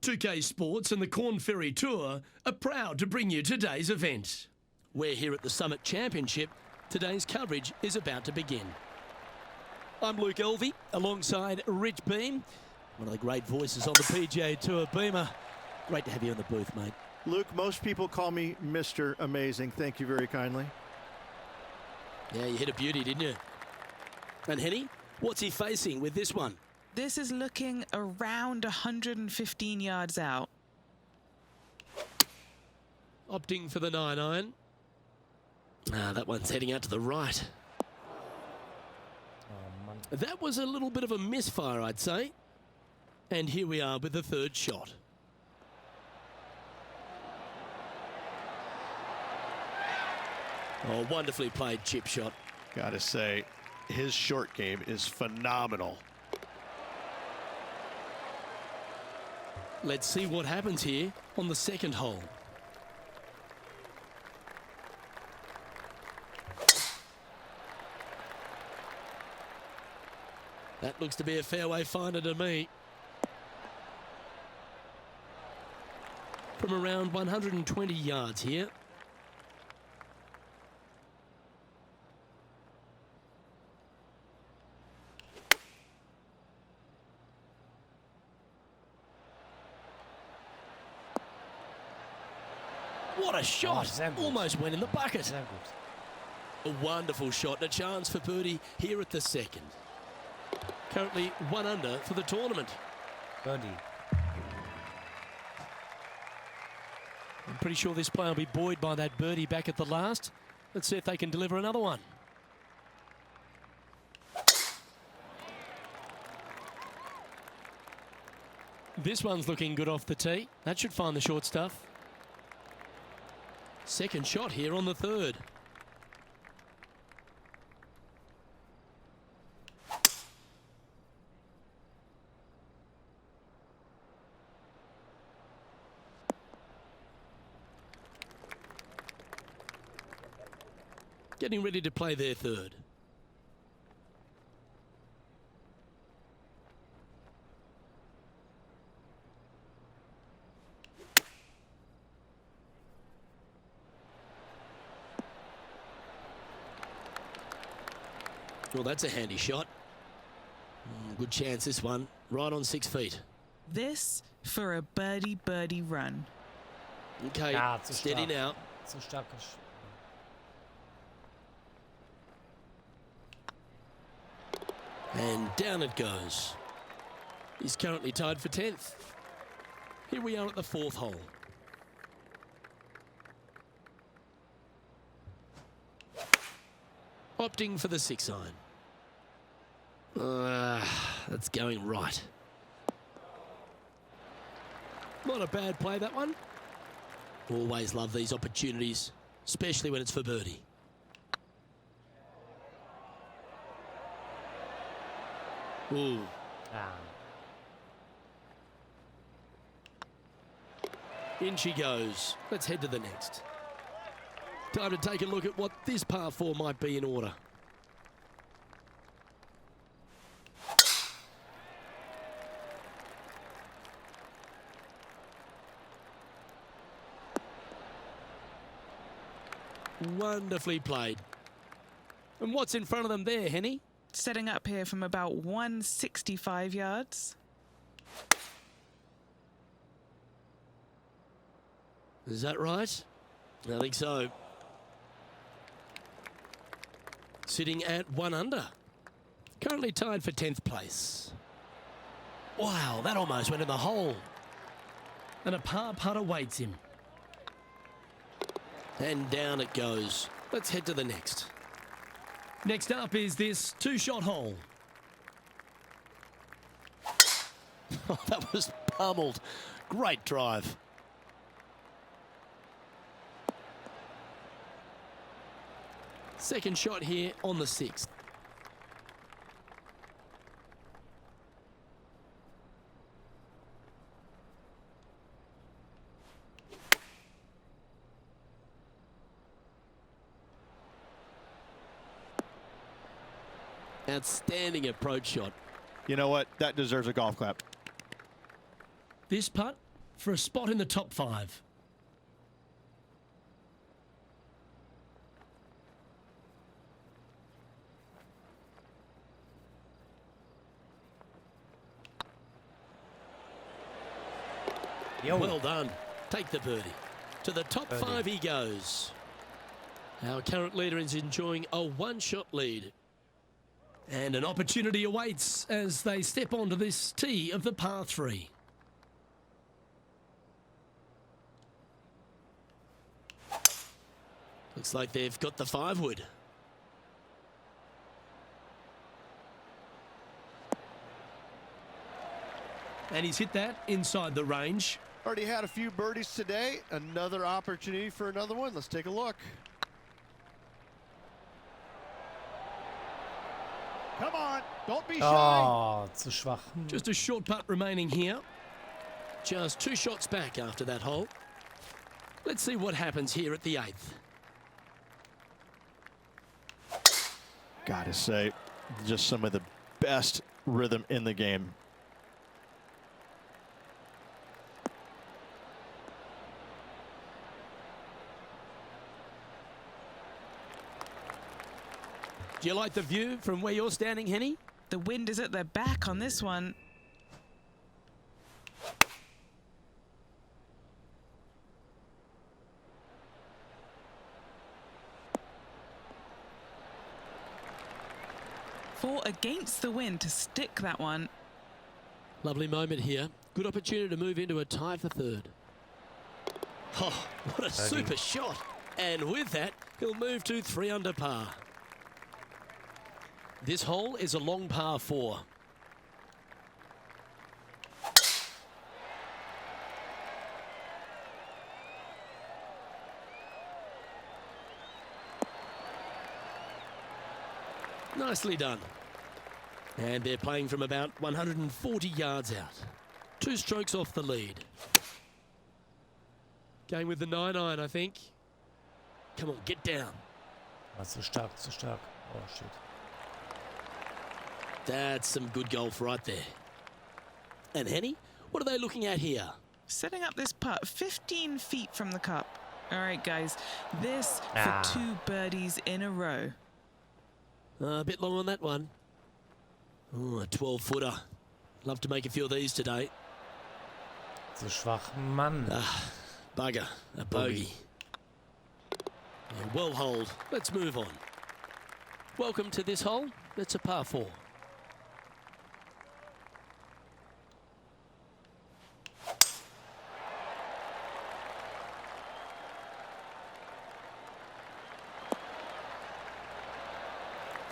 2K Sports and the Corn Ferry Tour are proud to bring you today's event. We're here at the Summit Championship. Today's coverage is about to begin. I'm Luke Elvey, alongside Rich Beam, one of the great voices on the PGA Tour. Beamer, great to have you in the booth, mate. Luke, most people call me Mr. Amazing. Thank you very kindly. Yeah, you hit a beauty, didn't you? And Henny, what's he facing with this one? This is looking around 115 yards out. Opting for the 9-iron. That one's heading out to the right. That was a little bit of a misfire, I'd say. And here we are with the third shot. Oh, wonderfully played chip shot. Gotta say, his short game is phenomenal. Let's see what happens here on the second hole. That looks to be a fairway finder to me. From around 120 yards here. What a shot! Almost went in the bucket. A wonderful shot and a chance for birdie here at the second. Currently 1 under for the tournament. Birdie. I'm pretty sure this player will be buoyed by that birdie back at the last. Let's see if they can deliver another one. This one's looking good off the tee. That should find the short stuff. Second shot here on the third. Getting ready to play their third. Well, that's a handy shot. Good chance, this one. Right on 6 feet. This for a birdie run. Okay, steady now. Zu stark. And down it goes. He's currently tied for 10th. Here we are at the fourth hole. Opting for the 6-iron. That's going right. Not a bad play, that one. Always love these opportunities, especially when it's for birdie. Ooh. In she goes. Let's head to the next. Time to take a look at what this par 4 might be in order. Wonderfully played. And what's in front of them there, Henny? Setting up here from about 165 yards. Is that right? I think so. Sitting at 1 under. Currently tied for 10th place. Wow, that almost went in the hole. And a par putt awaits him. And down it goes. Let's head to the next. Next up is this 2-shot hole. Oh, that was pummeled. Great drive. Second shot here on the 6th. Outstanding approach shot. You know what? That deserves a golf clap. This putt for a spot in the top 5. Yo. Well done. Take the birdie. To the top 5 he goes. Our current leader is enjoying a one-shot lead. And an opportunity awaits as they step onto this tee of the par 3. Looks like they've got the 5-wood. And he's hit that inside the range. Already had a few birdies today. Another opportunity for another one. Let's take a look. Come on, don't be shy. Oh, zu schwach. Just a short putt remaining here. Just 2 shots back after that hole. Let's see what happens here at the 8th. Gotta say, just some of the best rhythm in the game. Do you like the view from where you're standing, Henny? The wind is at their back on this one. Four against the wind to stick that one. Lovely moment here. Good opportunity to move into a tie for 3rd. Oh, what a super shot. And with that, he'll move to 3 under par. This hole is a long par 4. Nicely done. And they're playing from about 140 yards out. 2 strokes off the lead. Going with the 9-iron, I think. Come on, get down. War zu stark, zu stark. Oh, shit. That's some good golf right there. And Henny, what are they looking at here? Setting up this putt 15 feet from the cup. All right, guys. This for 2 birdies in a row. A bit long on that one. Oh, a 12-footer. Love to make a few of these today. Zu schwach, Mann. Bugger, a bogey. Yeah, well holed. Let's move on. Welcome to this hole. It's a par 4.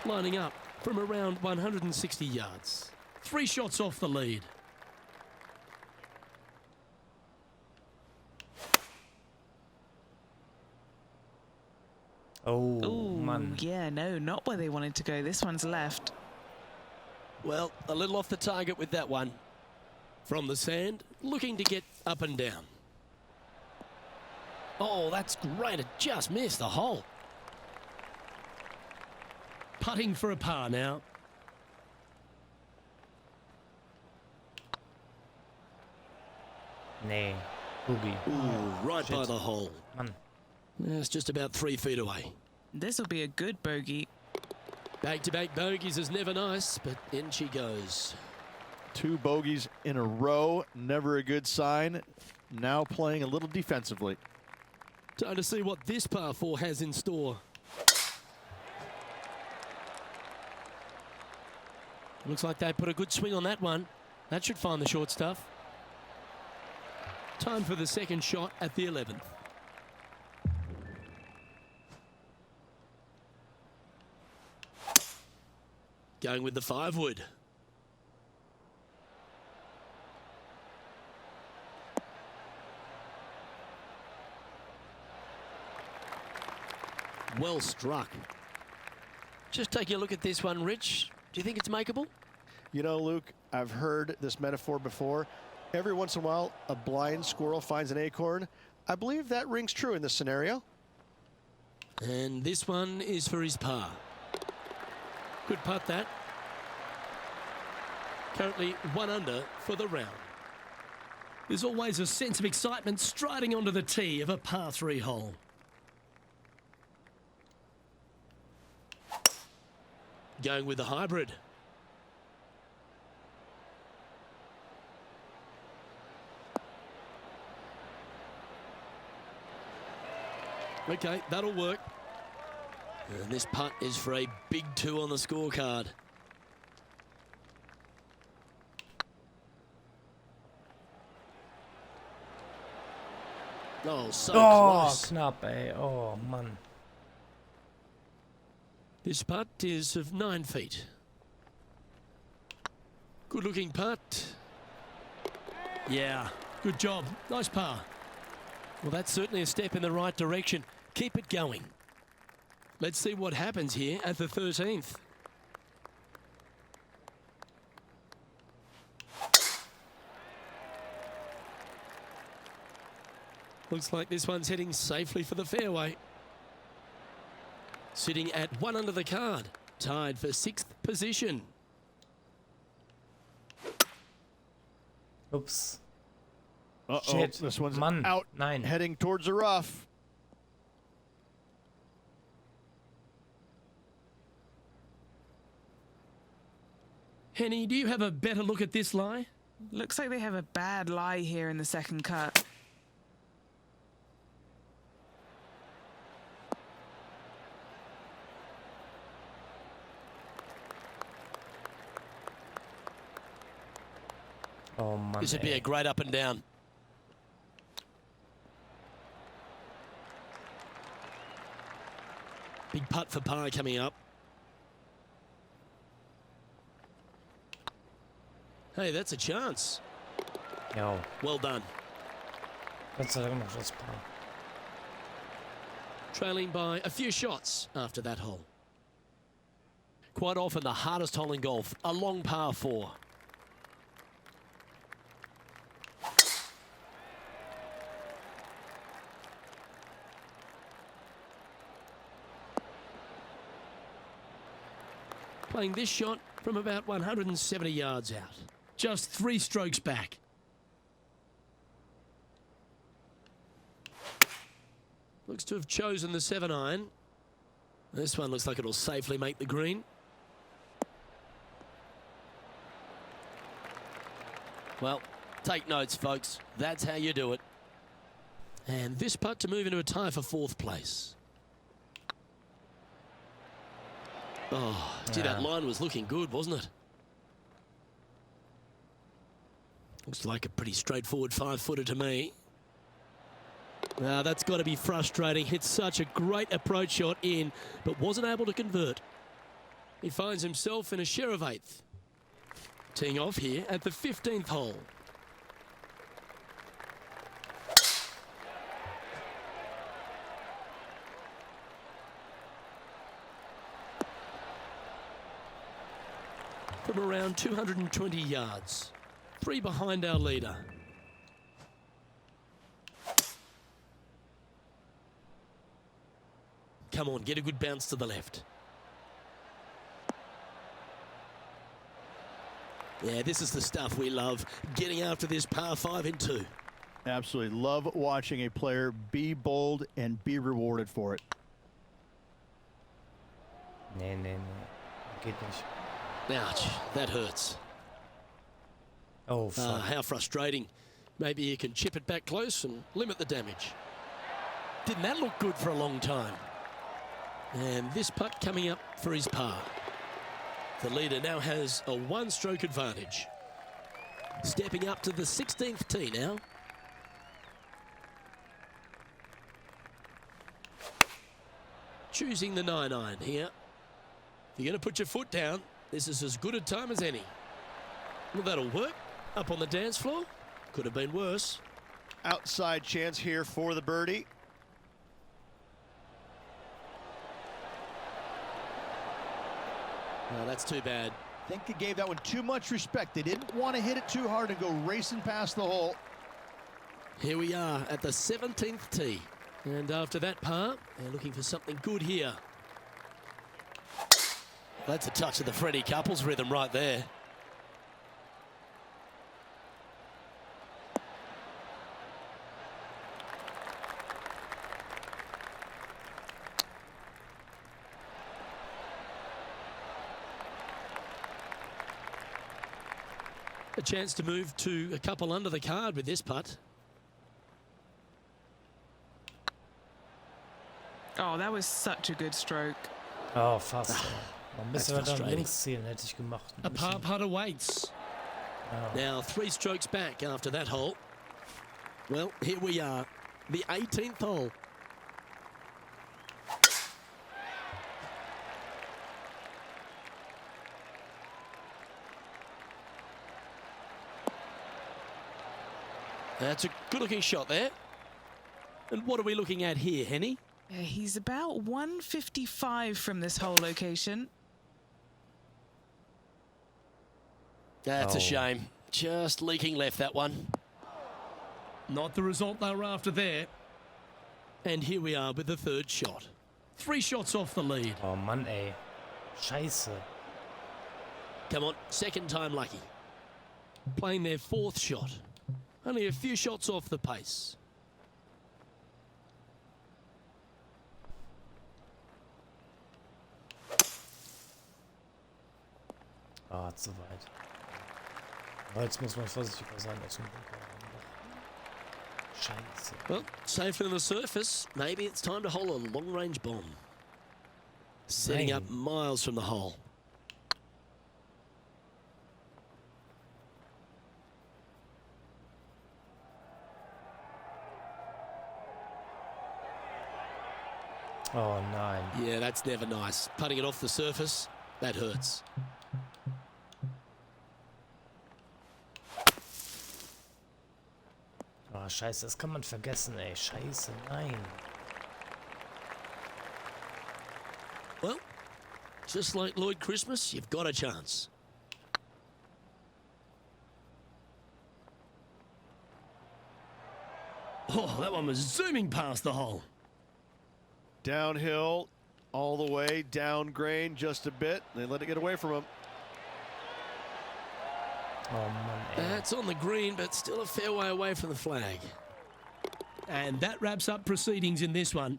Lining up from around 160 yards. 3 shots off the lead. Oh, Ooh, Mann. yeah, no, not where they wanted to go. This one's left. Well, a little off the target with that one. From the sand, looking to get up and down. Oh, that's great. It just missed the hole. Putting for a par now. Nee, Boogie. Ooh, right by the hole. Mann. It's just about 3 feet away. This will be a good bogey. Back-to-back bogeys is never nice, but in she goes. 2 bogeys in a row, never a good sign. Now playing a little defensively. Time to see what this par 4 has in store. Looks like they put a good swing on that one. That should find the short stuff. Time for the second shot at the 11th. Going with the 5-wood. Well struck. Just take a look at this one, Rich. Do you think it's makeable? You know, Luke, I've heard this metaphor before. Every once in a while, a blind squirrel finds an acorn. I believe that rings true in this scenario. And this one is for his par. Good putt, that. Currently 1 under for the round. There's always a sense of excitement striding onto the tee of a par 3 hole. Going with the hybrid. Okay, that'll work. And this putt is for a big 2 on the scorecard. Oh, so close. Knapp, ey. Oh, Mann. This putt is of 9 feet. Good looking putt. Yeah, good job. Nice par. Well, that's certainly a step in the right direction. Keep it going. Let's see what happens here at the 13th. Looks like this one's heading safely for the fairway. Sitting at 1 under the card. Tied for 6th position. Ups. Uh-oh, Shit. this one's Mann. out, Nein. heading towards the rough. Henny, do you have a better look at this lie? Looks like they have a bad lie here in the second cut. Oh, Mann, This would be ey. a great up and down. Big putt for par coming up. Hey, that's a chance. Ja, Well done. Gott sei Dank noch das Paar. Trailing by a few shots after that hole. Quite often the hardest hole in golf, a long par 4. Playing this shot from about 170 yards out. Just 3 strokes back. Looks to have chosen the 7-iron. This one looks like it'll safely make the green. Well, take notes, folks. That's how you do it. And this putt to move into a tie for 4th place. Oh, gee, that line was looking good, wasn't it? Looks like a pretty straightforward 5-footer to me. Now, that's got to be frustrating. Hit such a great approach shot in, but wasn't able to convert. He finds himself in a share of 8th. Teeing off here at the 15th hole. From around 220 yards. 3 behind our leader. Come on, get a good bounce to the left. Yeah, this is the stuff we love. Getting after this par 5 in 2. Absolutely love watching a player be bold and be rewarded for it. Nee, nee, nee. Geht nicht. Ouch, that hurts. Oh, fuck. How frustrating. Maybe he can chip it back close and limit the damage. Didn't that look good for a long time? And this putt coming up for his par. The leader now has a 1-stroke advantage. Stepping up to the 16th tee now. Choosing the 9-iron here. If you're going to put your foot down, this is as good a time as any. Well, that'll work. Up on the dance floor. Could have been worse. Outside chance here for the birdie. Oh, that's too bad. I think they gave that one too much respect. They didn't want to hit it too hard and go racing past the hole. Here we are at the 17th tee. And after that par, they're looking for something good here. That's a touch of the Freddie Couples rhythm right there. A chance to move to a couple under the card with this putt. Oh, that was such a good stroke. Oh, fast. Man That's müsste wir dann frustrating. links ziehen, hätte ich gemacht. A par putt awaits. Ja. Now 3 strokes back after that hole. Well, here we are, the 18th hole. That's a good-looking shot there. And what are we looking at here, Henny? He's about 155 from this hole location. That's Oh. a shame. Just leaking left, that one. Not the result they were after there. And here we are with the 3rd shot. 3 shots off the lead. Oh Mann, ey. Scheiße. Come on, 2nd time lucky. Playing their 4th shot. Only a few shots off the pace. Ah, zu weit. Aber jetzt muss man vorsichtiger sein aus dem Bunker. Scheiße. Well, safer than the surface. Maybe it's time to hole a long-range bomb. Setting up miles from the hole. Oh nein. Yeah, that's never nice. Putting it off the surface, that hurts. Oh, scheiße, das kann man vergessen, ey. Scheiße, nein. Well, just like Lloyd Christmas, you've got a chance. Oh, that one was zooming past the hole. Downhill, all the way, down grain just a bit. They let it get away from him. Oh Mann, ey. That's on the green, but still a fair way away from the flag. And that wraps up proceedings in this one.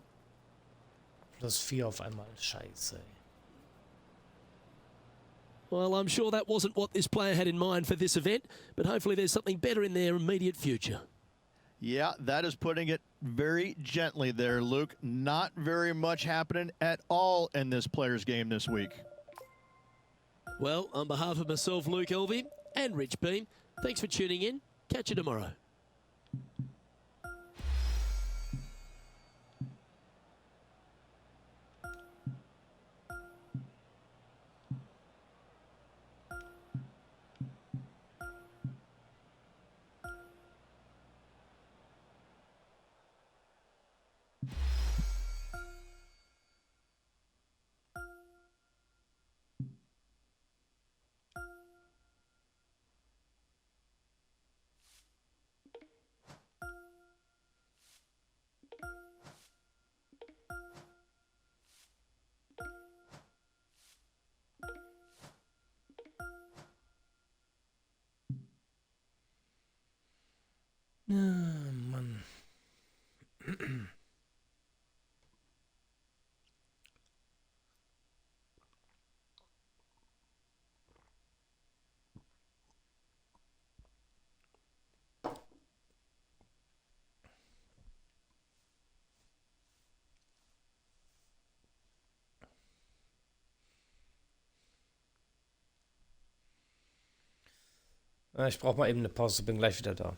+4 auf einmal. Scheiße, ey. Well, I'm sure that wasn't what this player had in mind for this event, but hopefully there's something better in their immediate future. Yeah, that is putting it very gently there, Luke. Not very much happening at all in this player's game this week. Well, on behalf of myself, Luke Elvey, and Rich Beam, thanks for tuning in. Catch you tomorrow. Ah, Mann. Ich brauche mal eben eine Pause, bin gleich wieder da.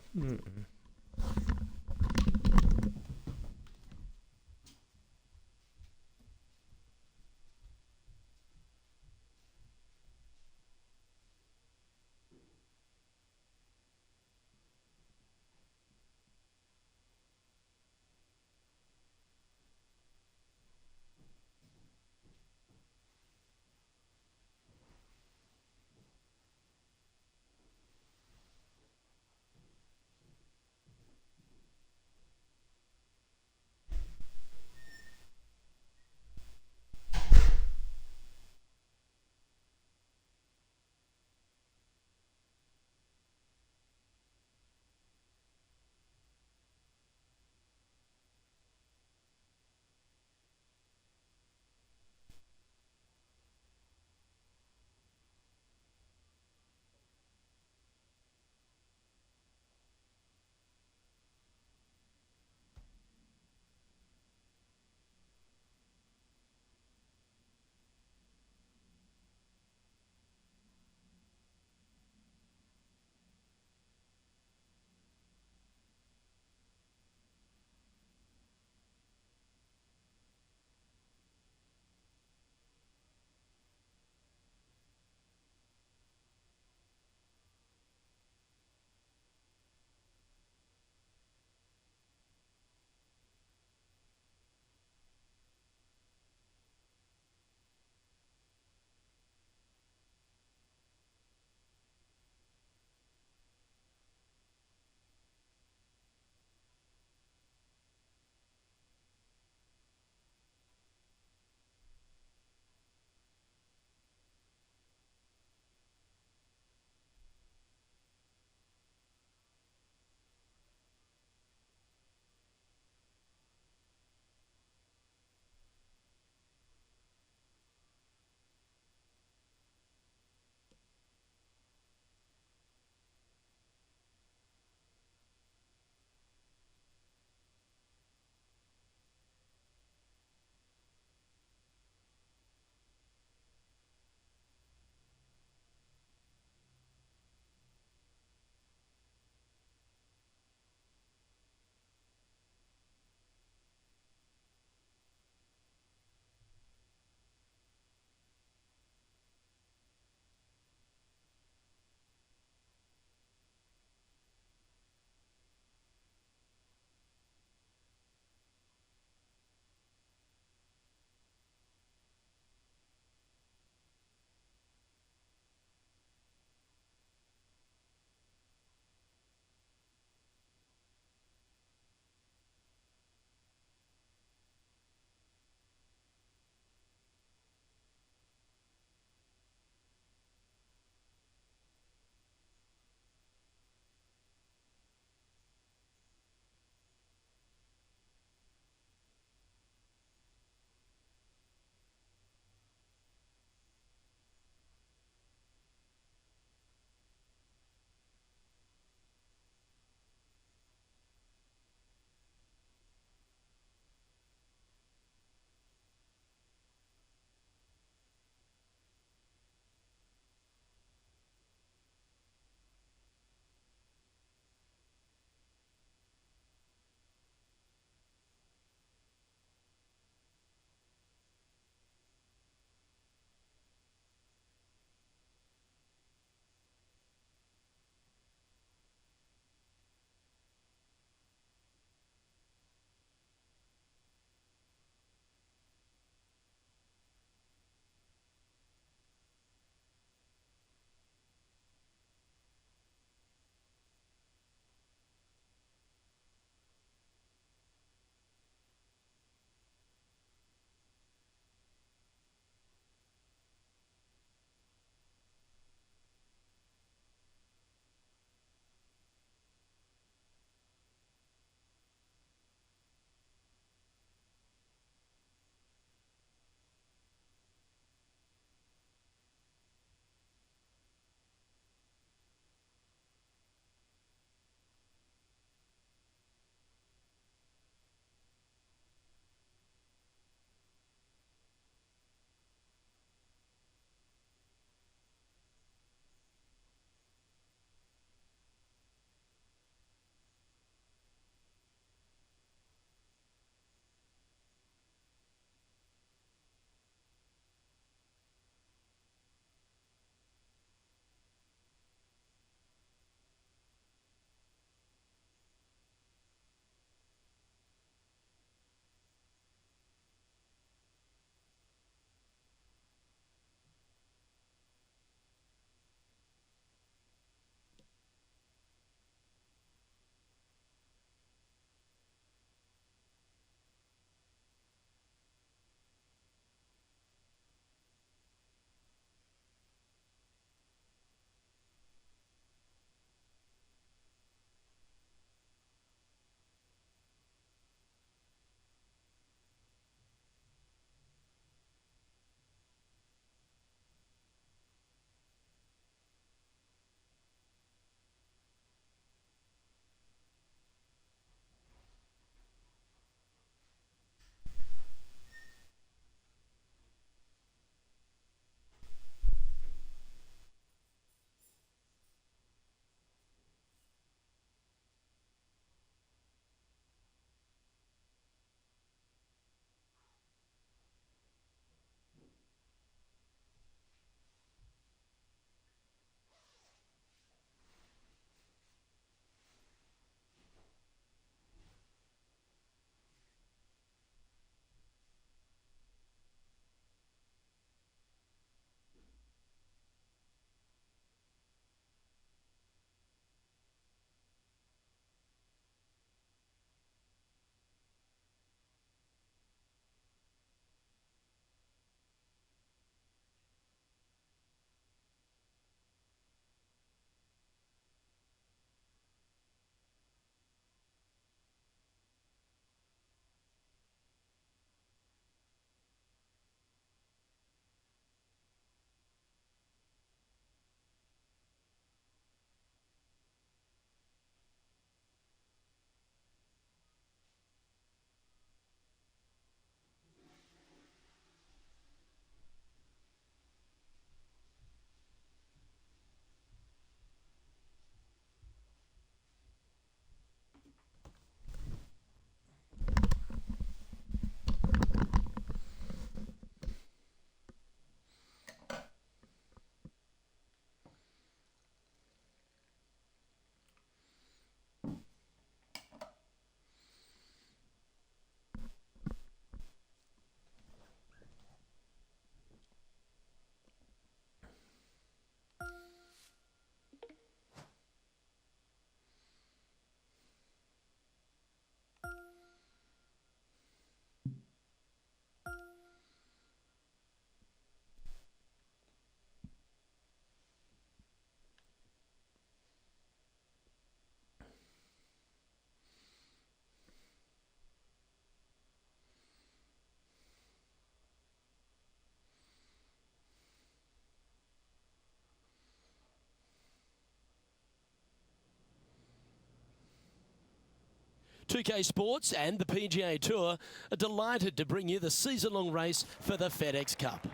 2K Sports and the PGA Tour are delighted to bring you the season-long race for the FedEx Cup.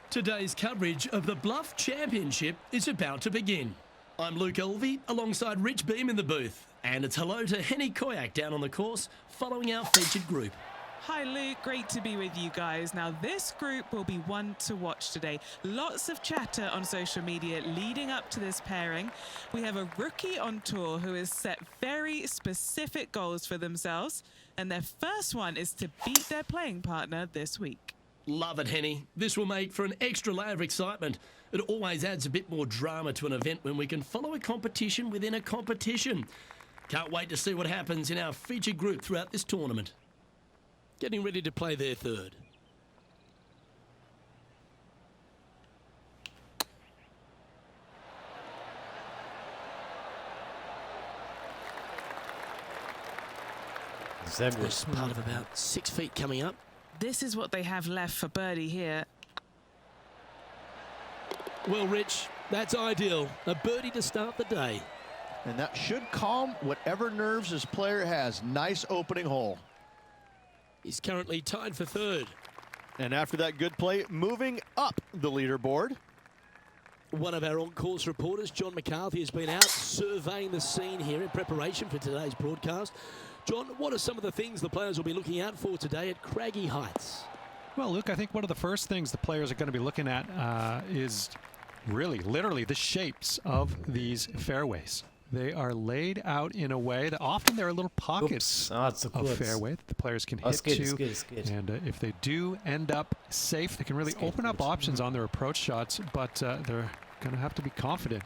Today's coverage of the Bluff Championship is about to begin. I'm Luke Elvey alongside Rich Beam in the booth, and it's hello to Henny Koyak down on the course following our featured group. Hi Luke, great to be with you guys. Now this group will be one to watch today. Lots of chatter on social media leading up to this pairing. We have a rookie on tour who has set very specific goals for themselves, and their first one is to beat their playing partner this week. Love it, Henny. This will make for an extra layer of excitement. It always adds a bit more drama to an event when we can follow a competition within a competition. Can't wait to see what happens in our featured group throughout this tournament. Getting ready to play their third. There's part of about 6 feet coming up. This is what they have left for birdie here. Well, Rich, that's ideal. A birdie to start the day. And that should calm whatever nerves this player has. Nice opening hole. He's currently tied for third. And after that good play, moving up the leaderboard. One of our on-course reporters, John McCarthy, has been out surveying the scene here in preparation for today's broadcast. John, what are some of the things the players will be looking out for today at Craggy Heights? Well, Luke, I think one of the first things the players are going to be looking at is really, literally, the shapes of these fairways. They are laid out in a way that often there are little pockets of fairway that the players can hit to. And if they do end up safe, they can really open up options on their approach shots, but they're going to have to be confident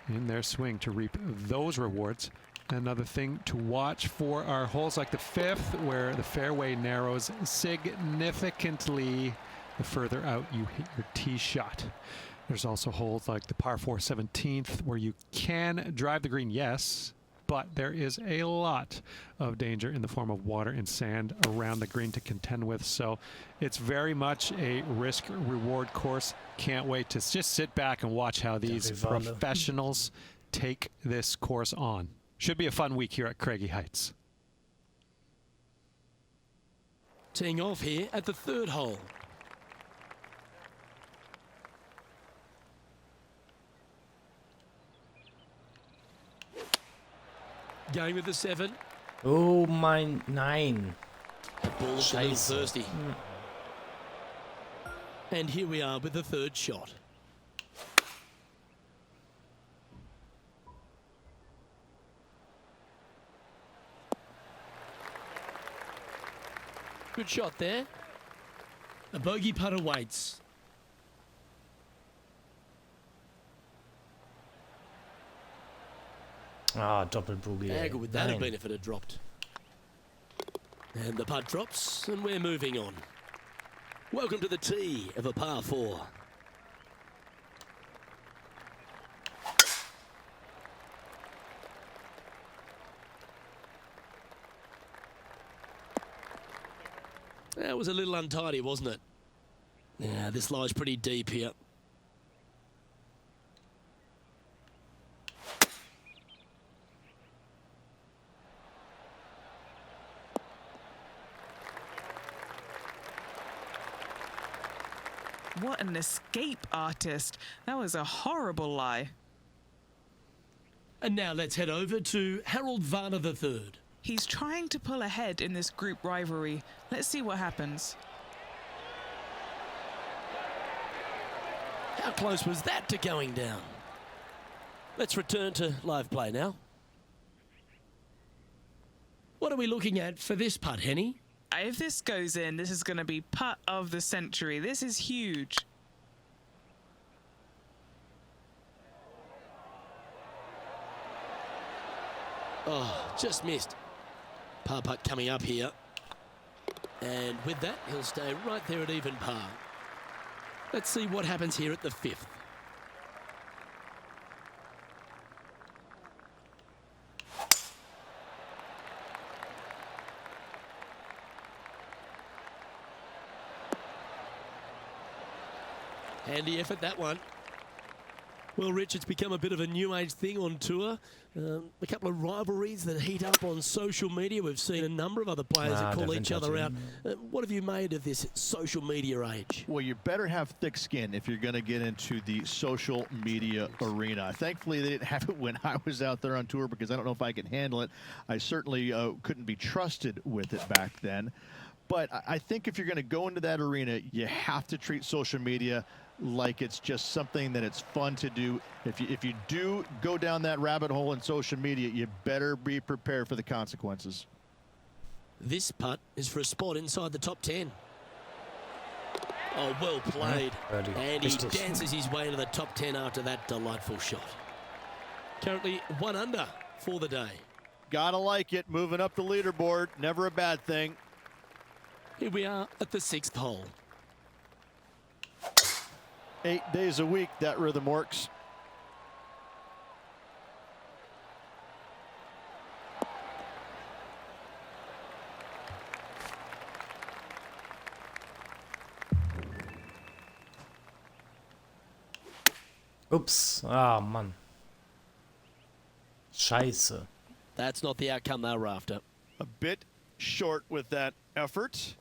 in their swing to reap those rewards. Another thing to watch for are holes like the fifth, where the fairway narrows significantly the further out you hit your tee shot. There's also holes like the par 4 17th, where you can drive the green, yes, but there is a lot of danger in the form of water and sand around the green to contend with. So it's very much a risk-reward course. Can't wait to just sit back and watch how these professionals take this course on. Should be a fun week here at Craggy Heights. Teeing off here at the third hole. Going with the 7. Oh, mein, nein. The ball's a little thirsty. And here we are with the third shot. Good shot there. A bogey putt awaits. Ah, Doppelbogey. How good would that have been if it had dropped? And the putt drops, and we're moving on. Welcome to the tee of a par 4. That was a little untidy, wasn't it? Yeah, this lies pretty deep here. What an escape artist. That was a horrible lie. And now let's head over to Harold Varner III. He's trying to pull ahead in this group rivalry. Let's see what happens. How close was that to going down? Let's return to live play now. What are we looking at for this putt, Henny? If this goes in, this is going to be putt of the century. This is huge. Oh, just missed. Par putt coming up here. And with that, he'll stay right there at even par. Let's see what happens here at the 5th. Handy effort, that one. Well, Rich, it's become a bit of a new age thing on tour. A couple of rivalries that heat up on social media. We've seen a number of other players that call each other out. What have you made of this social media age? Well, you better have thick skin if you're going to get into the social media arena. Thankfully, they didn't have it when I was out there on tour because I don't know if I can handle it. I certainly couldn't be trusted with it back then. But I think if you're going to go into that arena, you have to treat social media like it's just something that it's fun to do. If you do go down that rabbit hole in social media, you better be prepared for the consequences. This putt is for a spot inside the top 10. Oh, well played. And he dances his way into the top 10 after that delightful shot. Currently 1 under for the day. Gotta like it. Moving up the leaderboard. Never a bad thing. Here we are at the 6th hole. 8 days a week, that rhythm works. Ups. Ah, Mann. Scheiße. That's not the outcome they were after. A bit short with that effort.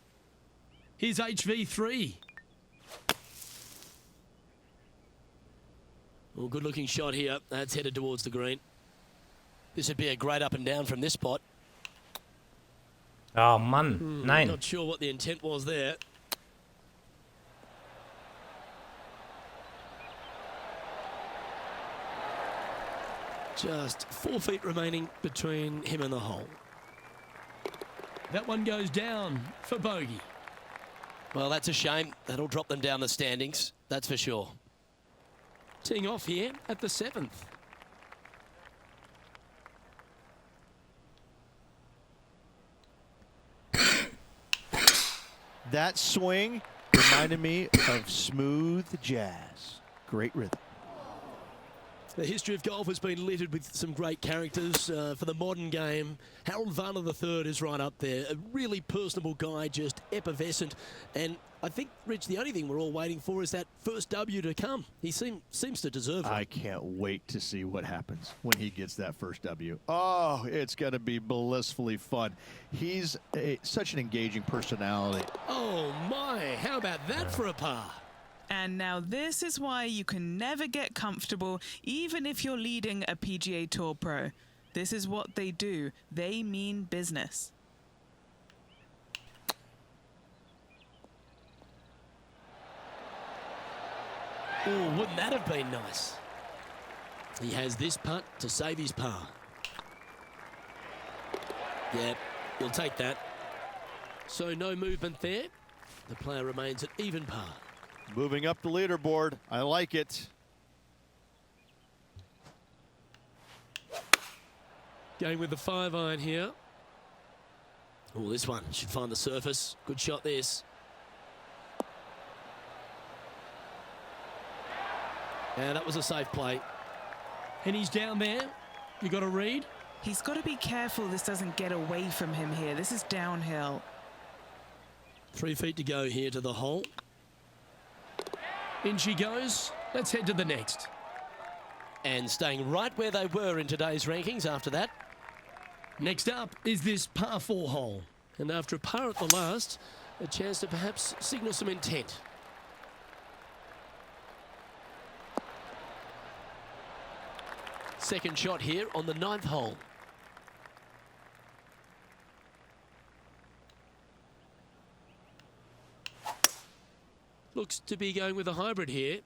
Here's HV3. Well, good looking shot here. That's headed towards the green. This would be a great up and down from this spot. Oh, Mann. Nein. Not sure what the intent was there. Just 4 feet remaining between him and the hole. That one goes down for bogey. Well, that's a shame. That'll drop them down the standings, that's for sure. Teeing off here at the 7th. That swing reminded me of smooth jazz. Great rhythm. The history of golf has been littered with some great characters for the modern game. Harold Varner III is right up there. A really personable guy, just effervescent. And I think, Rich, the only thing we're all waiting for is that first W to come. He seems to deserve it. I can't wait to see what happens when he gets that first W. Oh, it's going to be blissfully fun. He's such an engaging personality. Oh, my. How about that for a par? And now this is why you can never get comfortable, even if you're leading a PGA Tour pro. This is what they do. They mean business. Oh, wouldn't that have been nice? He has this putt to save his par. Yep, he'll take that. So no movement there. The player remains at even par. Moving up the leaderboard. I like it. Going with the 5-iron here. Oh, this one should find the surface. Good shot, this. Yeah, that was a safe play. And he's down there. You got to read. He's got to be careful this doesn't get away from him here. This is downhill. 3 feet to go here to the hole. In she goes. Let's head to the next. And staying right where they were in today's rankings after that. Next up is this par 4 hole. And after a par at the last, a chance to perhaps signal some intent. Second shot here on the 9th hole. Looks to be going with a hybrid here.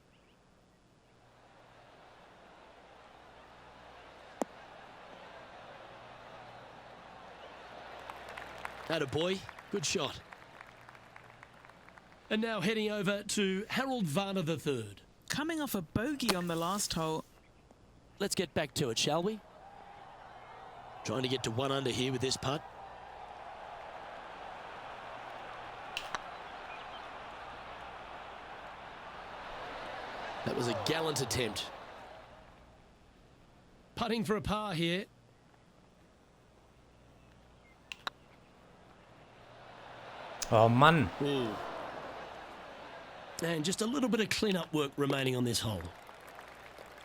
Attaboy, good shot. And now heading over to Harold Varner III. Coming off a bogey on the last hole. Let's get back to it, shall we? Trying to get to 1 under here with this putt. That was a gallant attempt. Putting for a par here. Oh, Mann. Ooh. And just a little bit of clean-up work remaining on this hole.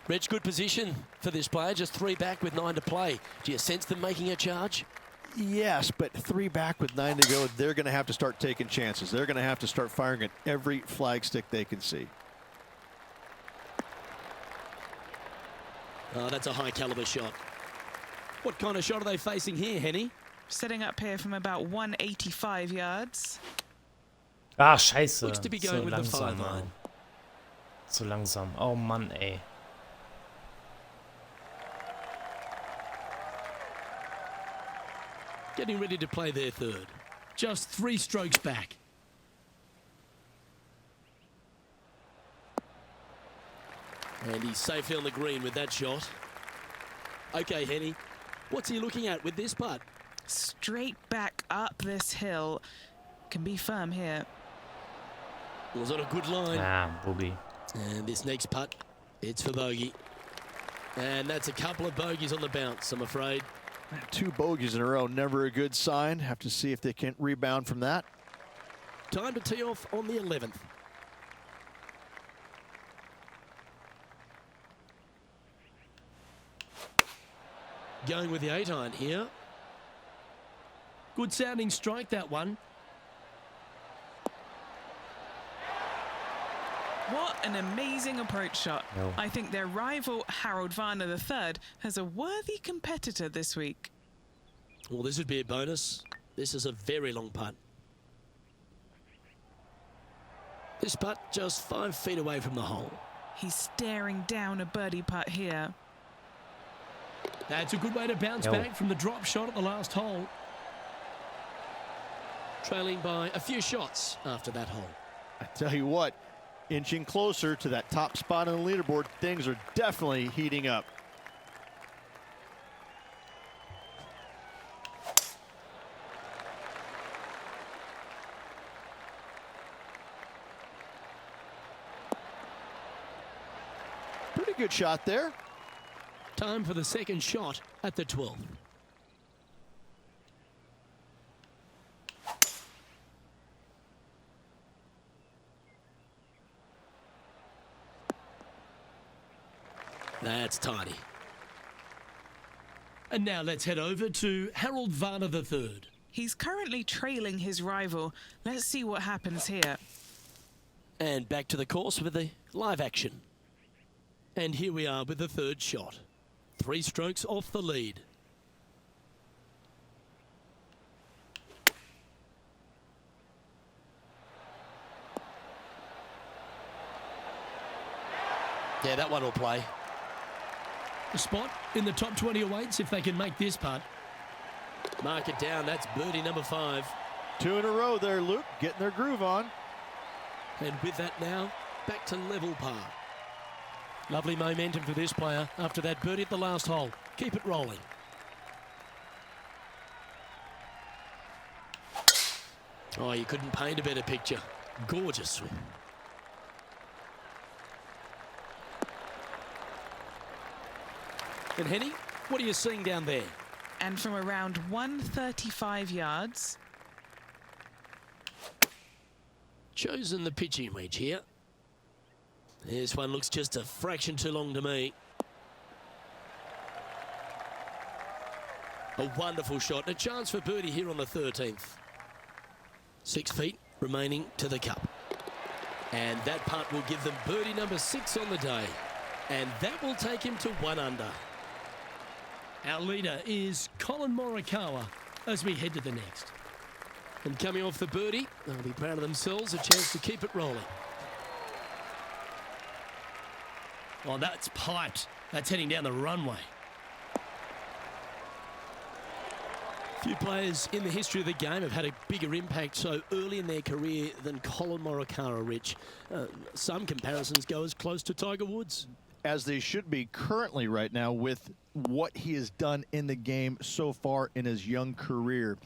Reg, good position for this player. Just 3 back with 9 to play. Do you sense them making a charge? Yes, but 3 back with 9 to go, they're going to have to start taking chances. They're going to have to start firing at every flag stick they can see. Oh, that's a high caliber shot. What kind of shot are they facing here, Henny? Setting up here from about 185 yards. Ah, scheiße. Looks to be Zu going with the langsam, 5 Mann. iron. Zu langsam. Oh Mann, ey. Getting ready to play their third. Just 3 strokes back. And he's safely on the green with that shot. Okay, Henny, what's he looking at with this putt? Straight back up this hill. Can be firm here. Was on a good line. Ah, boogie. And this next putt, it's for bogey. And that's a couple of bogeys on the bounce, I'm afraid. 2 bogeys in a row, never a good sign. Have to see if they can rebound from that. Time to tee off on the 11th. Going with the 8 iron here. Good sounding strike, that one. What an amazing approach shot. No. I think their rival, Harold Varner III, has a worthy competitor this week. Well, this would be a bonus. This is a very long putt. This putt just 5 feet away from the hole. He's staring down a birdie putt here. That's a good way to bounce back from the drop shot at the last hole. Trailing by a few shots after that hole. I tell you what, inching closer to that top spot on the leaderboard, things are definitely heating up. Pretty good shot there. Time for the second shot at the 12th. That's tidy. And now let's head over to Harold Varner III. He's currently trailing his rival. Let's see what happens here. And back to the course with the live action. And here we are with the third shot. 3 strokes off the lead. Yeah, that one will play. A spot in the top 20 awaits if they can make this putt. Mark it down. That's birdie number 5. 2 in a row there, Luke, getting their groove on. And with that now, back to level par. Lovely momentum for this player after that birdie at the last hole. Keep it rolling. Oh, you couldn't paint a better picture. Gorgeous swing. And Henny, what are you seeing down there? And from around 135 yards. Chosen the pitching wedge here. This one looks just a fraction too long to me. A wonderful shot. A chance for birdie here on the 13th. 6 feet remaining to the cup. And that putt will give them birdie number 6 on the day. And that will take him to 1 under. Our leader is Colin Morikawa as we head to the next. And coming off the birdie, they'll be proud of themselves. A chance to keep it rolling. Oh, that's piped. That's heading down the runway. Few players in the history of the game have had a bigger impact so early in their career than Colin Morikawa, Rich. Some comparisons go as close to Tiger Woods. As they should be currently right now with what he has done in the game so far in his young career.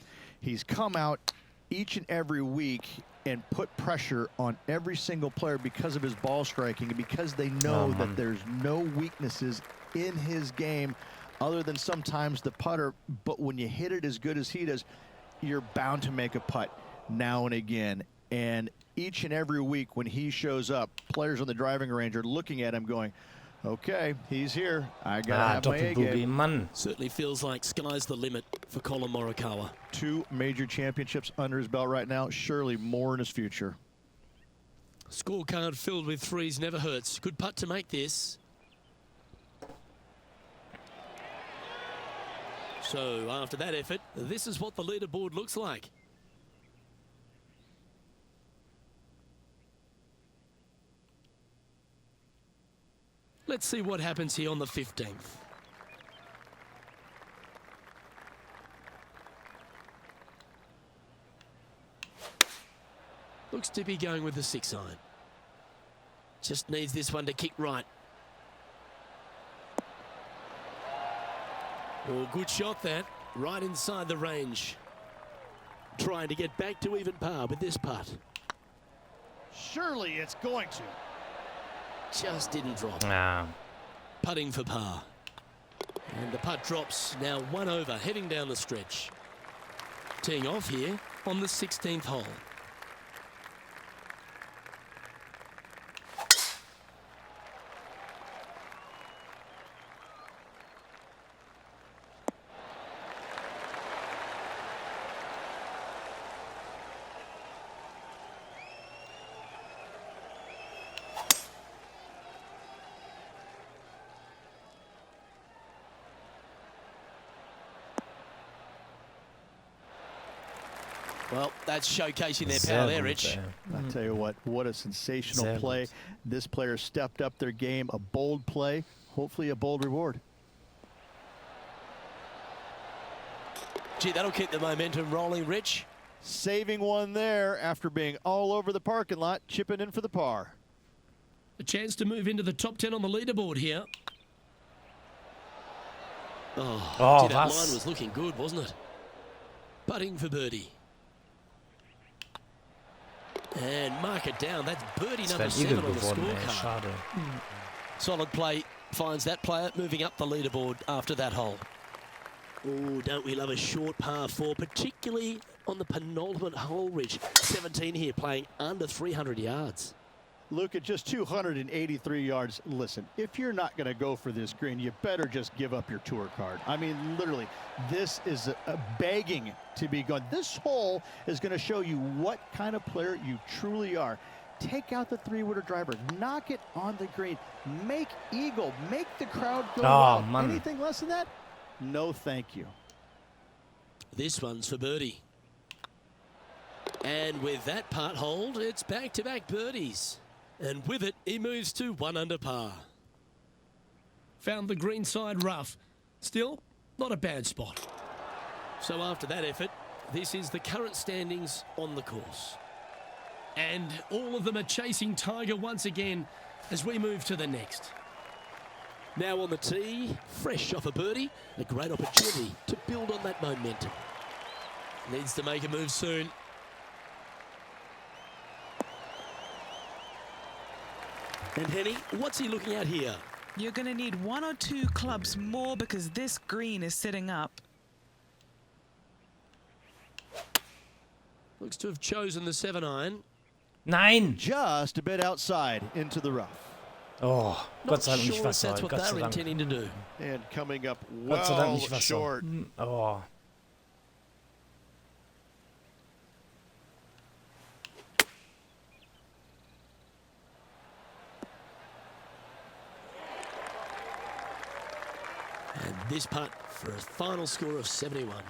He's come out each and every week and put pressure on every single player because of his ball striking and because they know that there's no weaknesses in his game other than sometimes the putter. But when you hit it as good as he does, you're bound to make a putt now and again. And each and every week when he shows up, players on the driving range are looking at him going, Okay, he's here. I gotta have my A Doppelbogey, game. Mann. Certainly feels like sky's the limit for Colin Morikawa. 2 major championships under his belt right now. Surely more in his future. Scorecard filled with threes never hurts. Good putt to make this. So after that effort, this is what the leaderboard looks like. Let's see what happens here on the 15th. Looks to be going with the 6-iron. Just needs this one to kick right. Oh, good shot that. Right inside the range. Trying to get back to even par with this putt. Surely it's going to. Just didn't drop. Ah. Putting for par. And the putt drops, now 1 over, heading down the stretch. Teeing off here on the 16th hole. Well, that's showcasing their power there, Rich. I tell you what a sensational Sehr play. gut. This player stepped up their game. A bold play, hopefully a bold reward. Gee, that'll keep the momentum rolling, Rich. Saving one there after being all over the parking lot, chipping in for the par. A chance to move into the top 10 on the leaderboard here. Oh, gee, that line was. was looking good, wasn't it? Putting for birdie. And mark it down. That's birdie Es number wäre ein Eagle 7 on the geworden, ey. scorecard. Schade. Solid play finds that player moving up the leaderboard after that hole. Oh, don't we love a short par 4, particularly on the penultimate hole, Rich. 17 here, playing under 300 yards. Luke, at just 283 yards, listen, if you're not going to go for this green, you better just give up your tour card. I mean, literally, this is a begging to be gone. This hole is going to show you what kind of player you truly are. Take out the 3-wooder driver, knock it on the green, make eagle, make the crowd go wild. man. Anything less than that? No, thank you. This one's for birdie. And with that putt hold, it's back-to-back birdies. And with it, he moves to 1 under par. Found the green side rough. Still, not a bad spot. So after that effort, this is the current standings on the course. And all of them are chasing Tiger once again as we move to the next. Now on the tee, fresh off a birdie, a great opportunity to build on that momentum. Needs to make a move soon. And Henny, what's he looking at here? You're going to need 1 or 2 clubs more because this green is sitting up. Looks to have chosen the 7-iron. Nein! Just a bit outside into the rough. Oh, Gott sei Dank Sure nicht if Wasser. that's what Gott they're sei Dank. intending to do. And coming up Gott sei Dank well nicht Wasser. short. Oh. And this putt for a final score of 71.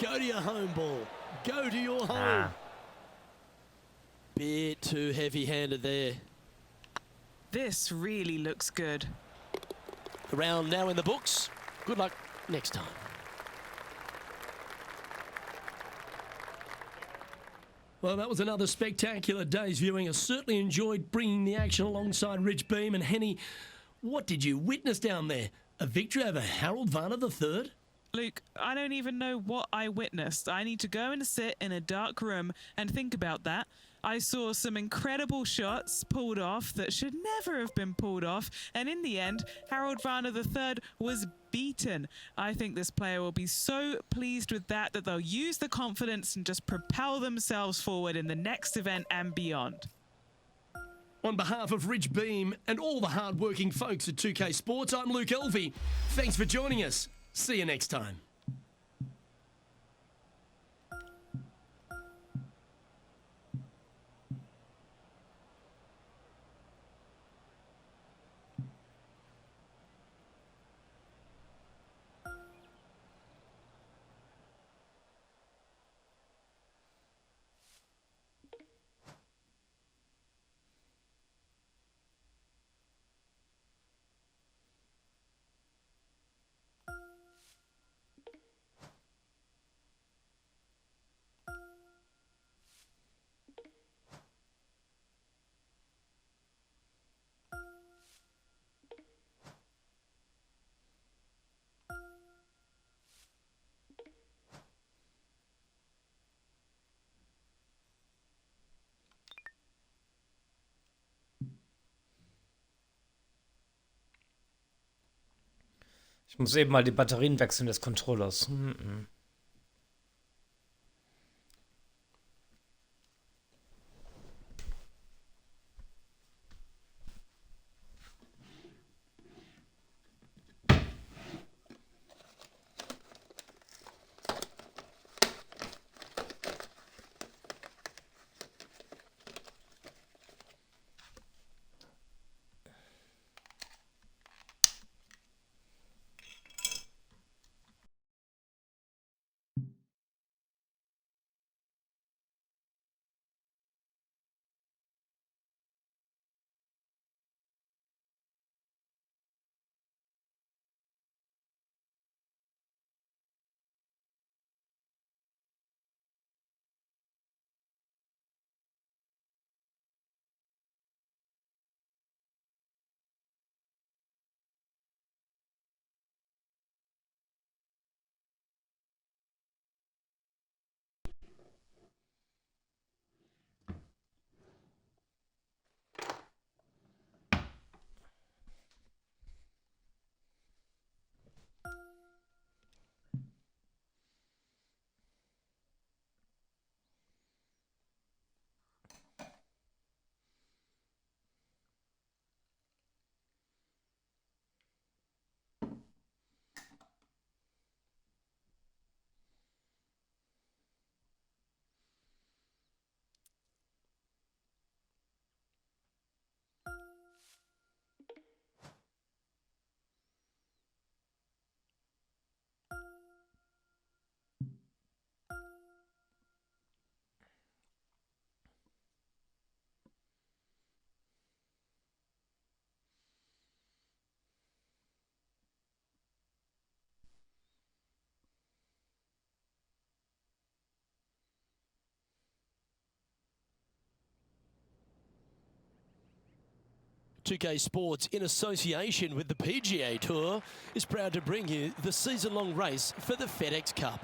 Go to your home ball. Go to your home. Ah. Bit too heavy-handed there. This really looks good. The round now in the books. Good luck next time. Well, that was another spectacular day's viewing. I certainly enjoyed bringing the action alongside Rich Beem and Henny. What did you witness down there? A victory over Harold Varner III? Luke, I don't even know what I witnessed. I need to go and sit in a dark room and think about that. I saw some incredible shots pulled off that should never have been pulled off, and in the end, Harold Varner III was beaten. I think this player will be so pleased with that they'll use the confidence and just propel themselves forward in the next event and beyond. On behalf of Rich Beam and all the hard-working folks at 2K Sports, I'm Luke Elvey. Thanks for joining us. See you next time. Ich muss eben mal die Batterien wechseln des Controllers. .2K Sports, in association with the PGA Tour, is proud to bring you the season-long race for the FedEx Cup.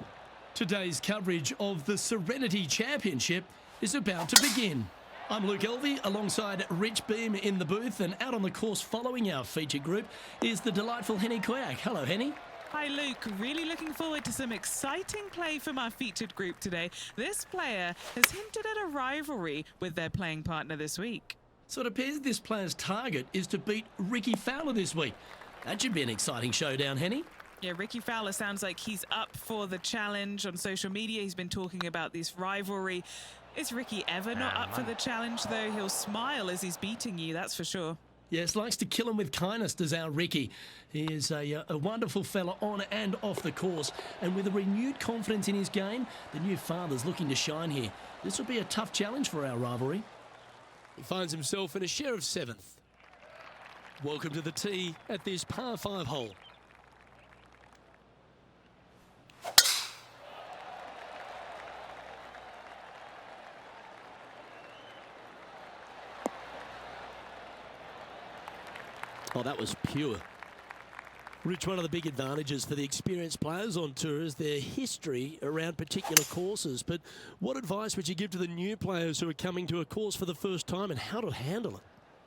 Today's coverage of the Serenity Championship is about to begin. I'm Luke Elvey, alongside Rich Beam in the booth, and out on the course following our feature group is the delightful Henny Koyak. Hello, Henny. Hi Luke, really looking forward to some exciting play from our featured group today. This player has hinted at a rivalry with their playing partner this week. So it appears this player's target is to beat Ricky Fowler this week. That should be an exciting showdown, Henny. Yeah, Ricky Fowler sounds like he's up for the challenge. On social media, he's been talking about this rivalry. Is Ricky ever not up for the challenge, though? He'll smile as he's beating you, that's for sure. Yes, likes to kill him with kindness, does our Ricky. He is a wonderful fella on and off the course. And with a renewed confidence in his game, the new father's looking to shine here. This will be a tough challenge for our rivalry. He finds himself in a share of 7th. Welcome to the tee at this par 5 hole. Oh, that was pure. Rich, one of the big advantages for the experienced players on tour is their history around particular courses. But what advice would you give to the new players who are coming to a course for the first time and how to handle it?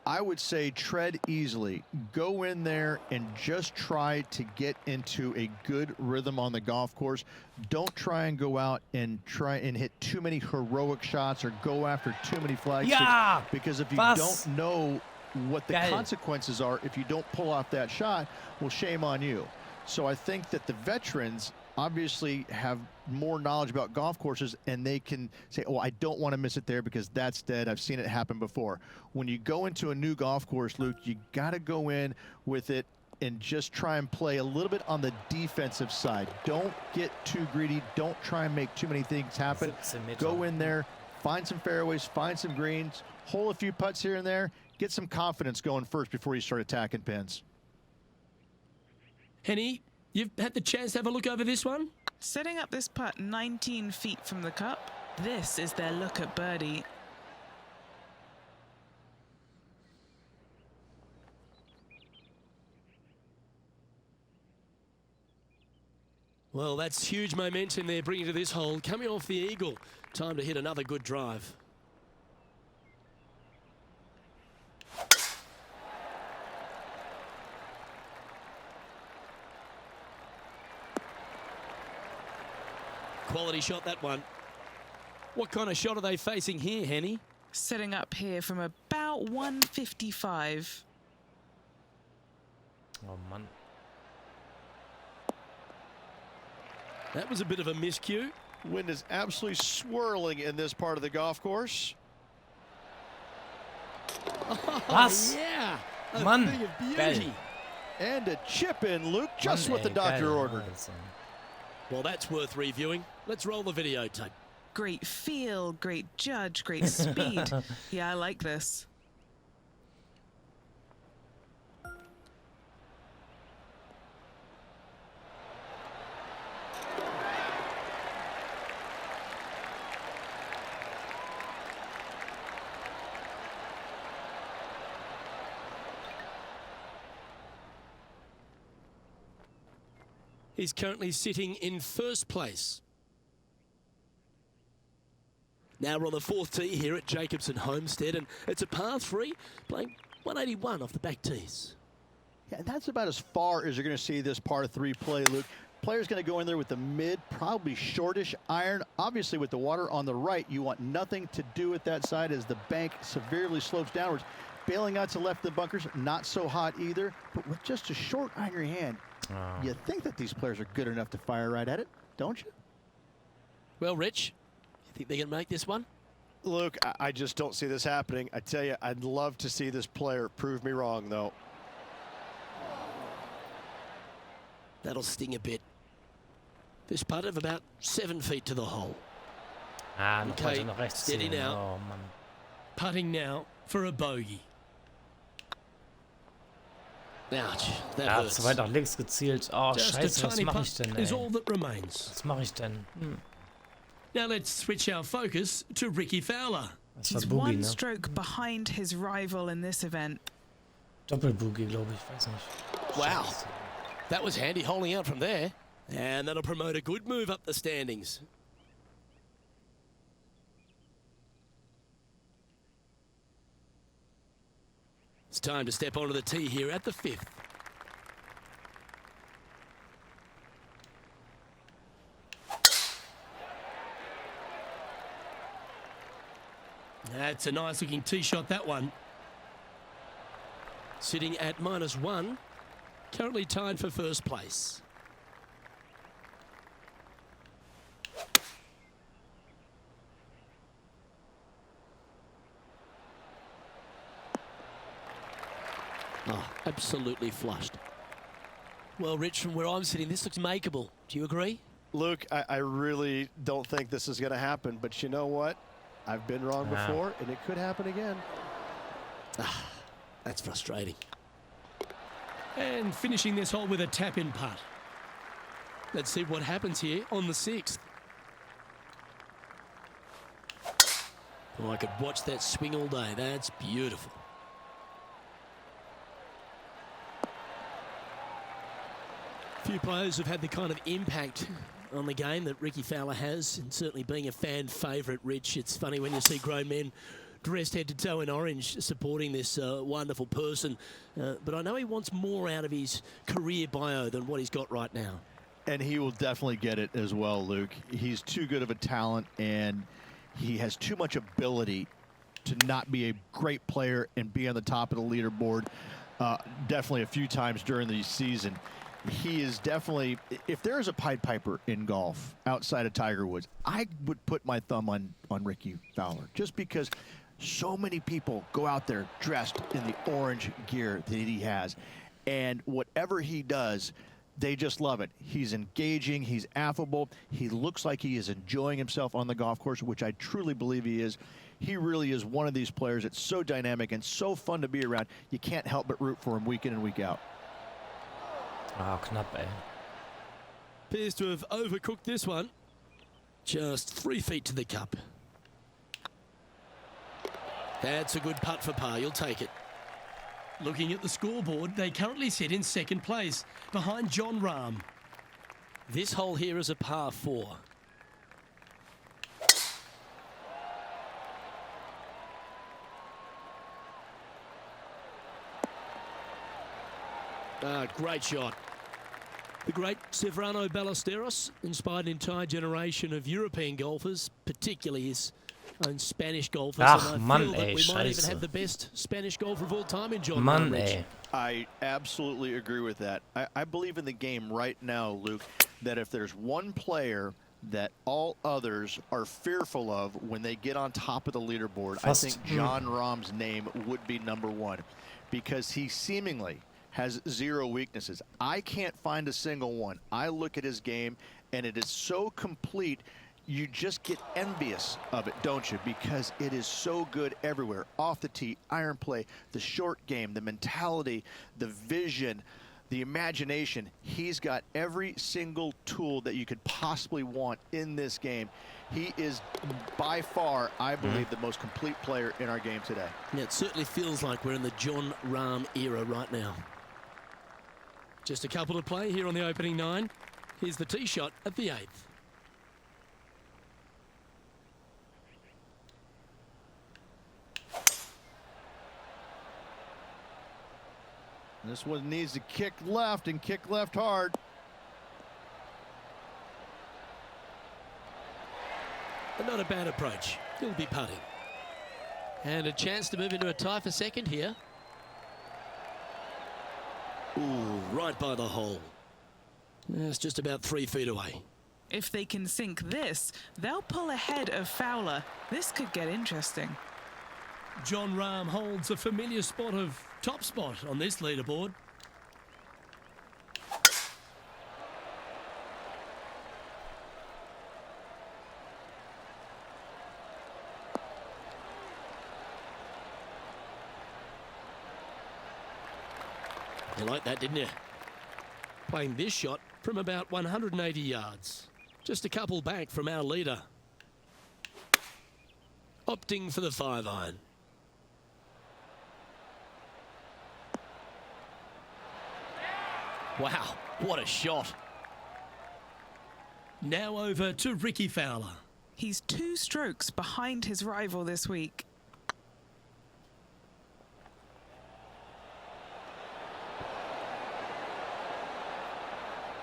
I would say tread easily. Go in there and just try to get into a good rhythm on the golf course. Don't try and go out and try and hit too many heroic shots or go after too many flag Ja! sticks, because if you Was? don't know what the Geil. consequences are if you don't pull off that shot, well, shame on you. So I think that the veterans obviously have more knowledge about golf courses, and they can say, oh, I don't want to miss it there because that's dead. I've seen it happen before. When you go into a new golf course, Luke, you got to go in with it and just try and play a little bit on the defensive side. Don't get too greedy. Don't try and make too many things happen. 17 Meter. Go in there, find some fairways, find some greens, hole a few putts here and there, get some confidence going first before you start attacking pins. Henny, you've had the chance to have a look over this one? Setting up this putt 19 feet from the cup. This is their look at birdie. Well, that's huge momentum they're bringing to this hole. Coming off the eagle. Time to hit another good drive. Quality shot, that one. What kind of shot are they facing here, Henny? Setting up here from about 155. Oh Mann. That was a bit of a miscue. Wind is absolutely swirling in this part of the golf course. Was? Yeah. A Mann. thing of beauty. Geil. And a chip in, Luke, just Mann, what the ey, doctor geil. ordered. Also. Well, that's worth reviewing. Let's roll the videotape. Great feel, great judge, great speed. Yeah, I like this. He's currently sitting in first place. Now we're on the fourth tee here at Jacobson Homestead, and it's a par 3, playing 181 off the back tees. Yeah, and that's about as far as you're going to see this par 3 play, Luke. Player's going to go in there with the mid, probably shortish iron. Obviously, with the water on the right, you want nothing to do with that side as the bank severely slopes downwards. Bailing out to left of the bunkers, not so hot either, but with just a short iron in your hand, you think that these players are good enough to fire right at it, don't you? Well, Rich, you think they're going to make this one? Luke, I just don't see this happening. I tell you, I'd love to see this player prove me wrong, though. That'll sting a bit. This putt of about 7 feet to the hole. Ah, noch Okay, weiter nach rechts steady ziehen. now. Oh Mann. Putting now for a bogey. Ouch, that Ja, hurts. zu weit nach links gezielt. Oh, Just a scheiße, was tiny mache ich putt denn, is ey? all that remains. Was mache ich denn? Now let's switch our focus to Ricky Fowler. Das war He's Boogie, one ne? stroke behind his rival in this event. Doppelboogie, glaube ich. Weiß nicht. Wow. Scheiße. That was handy holding out from there. And that'll promote a good move up the standings. It's time to step onto the tee here at the 5th. That's a nice looking tee shot, that one. Sitting at -1, currently tied for first place. Oh, absolutely flushed. Well, Rich, from where I'm sitting, this looks makeable. Do you agree? Luke, I really don't think this is going to happen, but you know what? I've been wrong Wow. before, and it could happen again. That's frustrating. And finishing this hole with a tap-in putt. Let's see what happens here on the 6th. Oh, I could watch that swing all day. That's beautiful. Few players have had the kind of impact on the game that Ricky Fowler has, and certainly being a fan favourite, Rich. It's funny when you see grown men dressed head to toe in orange supporting this wonderful person. But I know he wants more out of his career bio than what he's got right now. And he will definitely get it as well, Luke. He's too good of a talent, and he has too much ability to not be a great player and be on the top of the leaderboard definitely a few times during the season. He is definitely, if there is a Pied Piper in golf outside of Tiger Woods, I would put my thumb on Ricky Fowler, just because so many people go out there dressed in the orange gear that he has, and whatever he does, they just love it. He's engaging, he's affable, he looks like he is enjoying himself on the golf course, which I truly believe he is. He really is one of these players that's so dynamic and so fun to be around. You can't help but root for him week in and week out. Ah, knapp, ey. Appears to have overcooked this one. Just 3 feet to the cup. That's a good putt for par. You'll take it. Looking at the scoreboard, they currently sit in second place, behind Jon Rahm. This hole here is a par 4. Great shot. The great Severano Ballesteros inspired an entire generation of European golfers, particularly his own Spanish golfers. Ach, and I Mann, feel that ey, we might even scheiße. have the best Spanish golfer of all time in Jon Mann, Rahm. ey. I absolutely agree with that. I believe in the game right now, Luke, that if there's one player that all others are fearful of when they get on top of the leaderboard, I think Jon Rahm's name would be #1, because he seemingly has zero weaknesses. I can't find a single one. I look at his game, and it is so complete, you just get envious of it, don't you? Because it is so good everywhere. Off the tee, iron play, the short game, the mentality, the vision, the imagination. He's got every single tool that you could possibly want in this game. He is by far, I believe, the most complete player in our game today. Yeah, it certainly feels like we're in the Jon Rahm era right now. Just a couple to play here on the opening 9. Here's the tee shot at the 8th. This one needs to kick left and kick left hard. But not a bad approach. He'll be putting. And a chance to move into a tie for second here. Ooh, right by the hole. It's just about 3 feet away. If they can sink this, they'll pull ahead of Fowler. This could get interesting. Jon Rahm holds a familiar spot of top spot on this leaderboard. You like that, didn't you? Playing this shot from about 180 yards. Just a couple back from our leader. Opting for the 5-iron. Wow, what a shot. Now over to Ricky Fowler. He's 2 strokes behind his rival this week.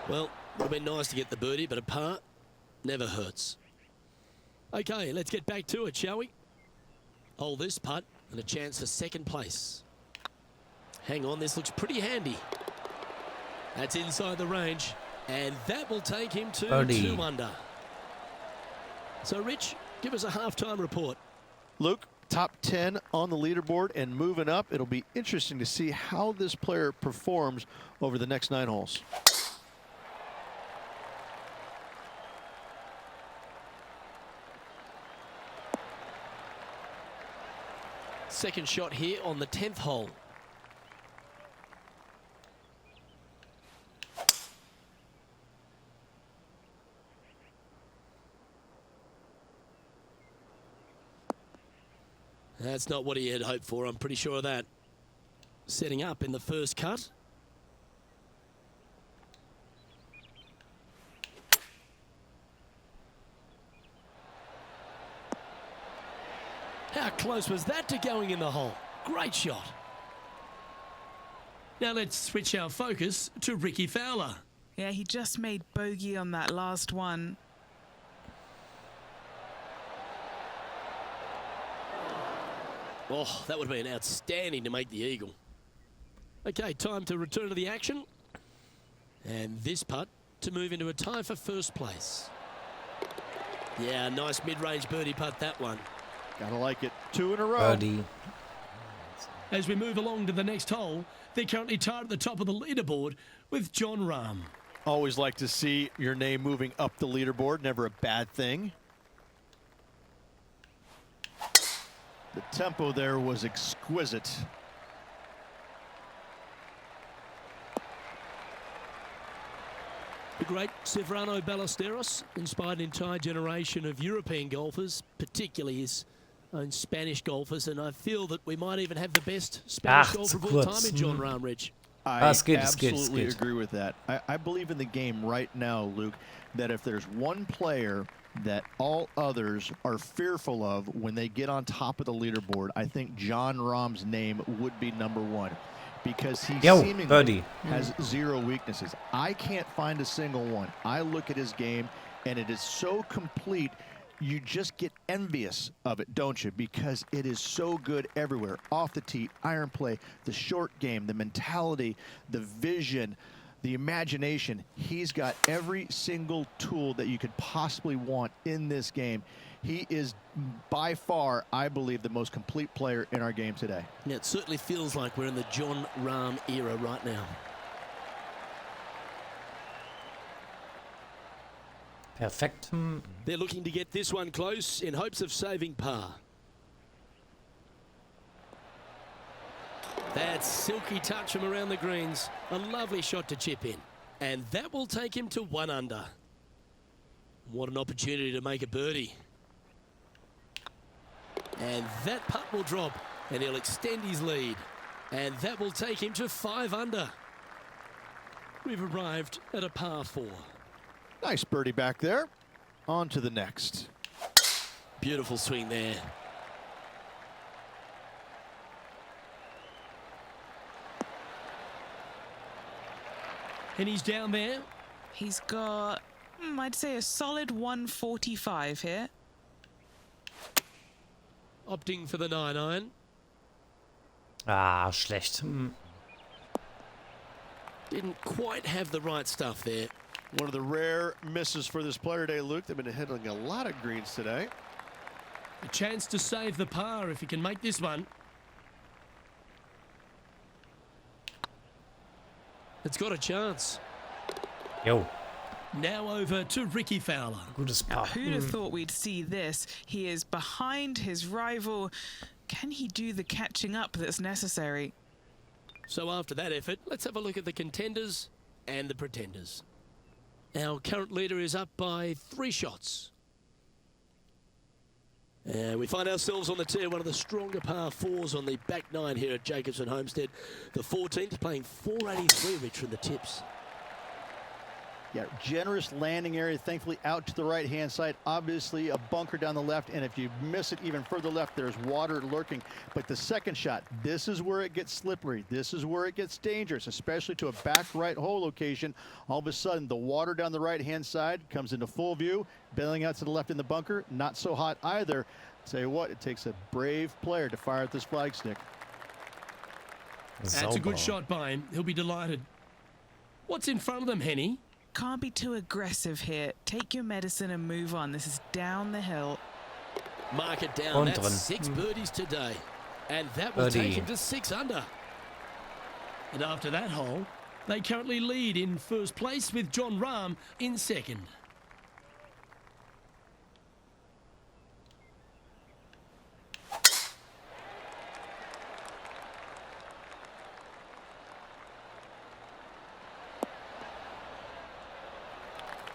Well, it would have been nice to get the birdie, but a par never hurts. Okay, let's get back to it, shall we? Hold this putt and a chance for second place. Hang on, this looks pretty handy. That's inside the range, and that will take him to Birdie. 2 under. So, Rich, give us a halftime report. Luke, top 10 on the leaderboard and moving up. It'll be interesting to see how this player performs over the next 9 holes. Second shot here on the 10th hole. That's not what he had hoped for, I'm pretty sure of that. Setting up in the first cut. How close was that to going in the hole? Great shot. Now let's switch our focus to Ricky Fowler. Yeah, he just made bogey on that last one. Oh, that would have been outstanding to make the eagle. Okay, time to return to the action. And this putt to move into a tie for first place. Yeah, nice mid-range birdie putt, that one. Gotta like it. 2 in a row. Birdie. As we move along to the next hole, they're currently tied at the top of the leaderboard with John Rahm. Always like to see your name moving up the leaderboard. Never a bad thing. The tempo there was exquisite. The great Severano Ballesteros inspired an entire generation of European golfers, particularly his own Spanish golfers, and I feel that we might even have the best Spanish golfer of all time in John Rahm, Rich. I absolutely agree with that. I believe in the game right now, Luke, that if there's one player that all others are fearful of when they get on top of the leaderboard, I think John Rahm's name would be number 1. Because he seemingly has 0 weaknesses. I can't find a single one. I look at his game, and it is so complete, you just get envious of it, don't you? Because it is so good everywhere. Off the tee, iron play, the short game, the mentality, the vision, the imagination. He's got every single tool that you could possibly want in this game. He is by far, I believe, the most complete player in our game today. Yeah, it certainly feels like we're in the John Rahm era right now. Perfect. They're looking to get this one close in hopes of saving par. That silky touch from around the greens. A lovely shot to chip in. And that will take him to 1 under. What an opportunity to make a birdie. And that putt will drop, and he'll extend his lead. And that will take him to 5 under. We've arrived at a par 4. Nice birdie back there. On to the next. Beautiful swing there. And he's down there. He's got, I'd say, a solid 145 here. Opting for the 9-iron. Ah, schlecht. Didn't quite have the right stuff there. One of the rare misses for this player today, Luke. They've been hitting a lot of greens today. A chance to save the par if he can make this one. It's got a chance. Yo. Now over to Ricky Fowler. Gutes Now, Paar. who'd have thought we'd see this? He is behind his rival. Can he do the catching up that's necessary? So after that effort, let's have a look at the contenders and the pretenders. Our current leader is up by 3 shots. We find ourselves on the tee, one of the stronger par 4s on the back 9 here at Jacobson Homestead. The 14th playing 483, Rich, from the tips. Yeah, generous landing area, thankfully out to the right-hand side. Obviously a bunker down the left, and if you miss it even further left, there's water lurking. But the second shot, this is where it gets slippery. This is where it gets dangerous, especially to a back right hole location. All of a sudden, the water down the right-hand side comes into full view, bailing out to the left in the bunker. Not so hot either. Tell you what, it takes a brave player to fire at this flag stick. That's a good shot by him. He'll be delighted. What's in front of them, Henny? Can't be too aggressive here. Take your medicine and move on. This is down the hill. Mark it down. That's 6 birdies today. And that will take him to 6 under. And after that hole, they currently lead in first place with John Rahm in second.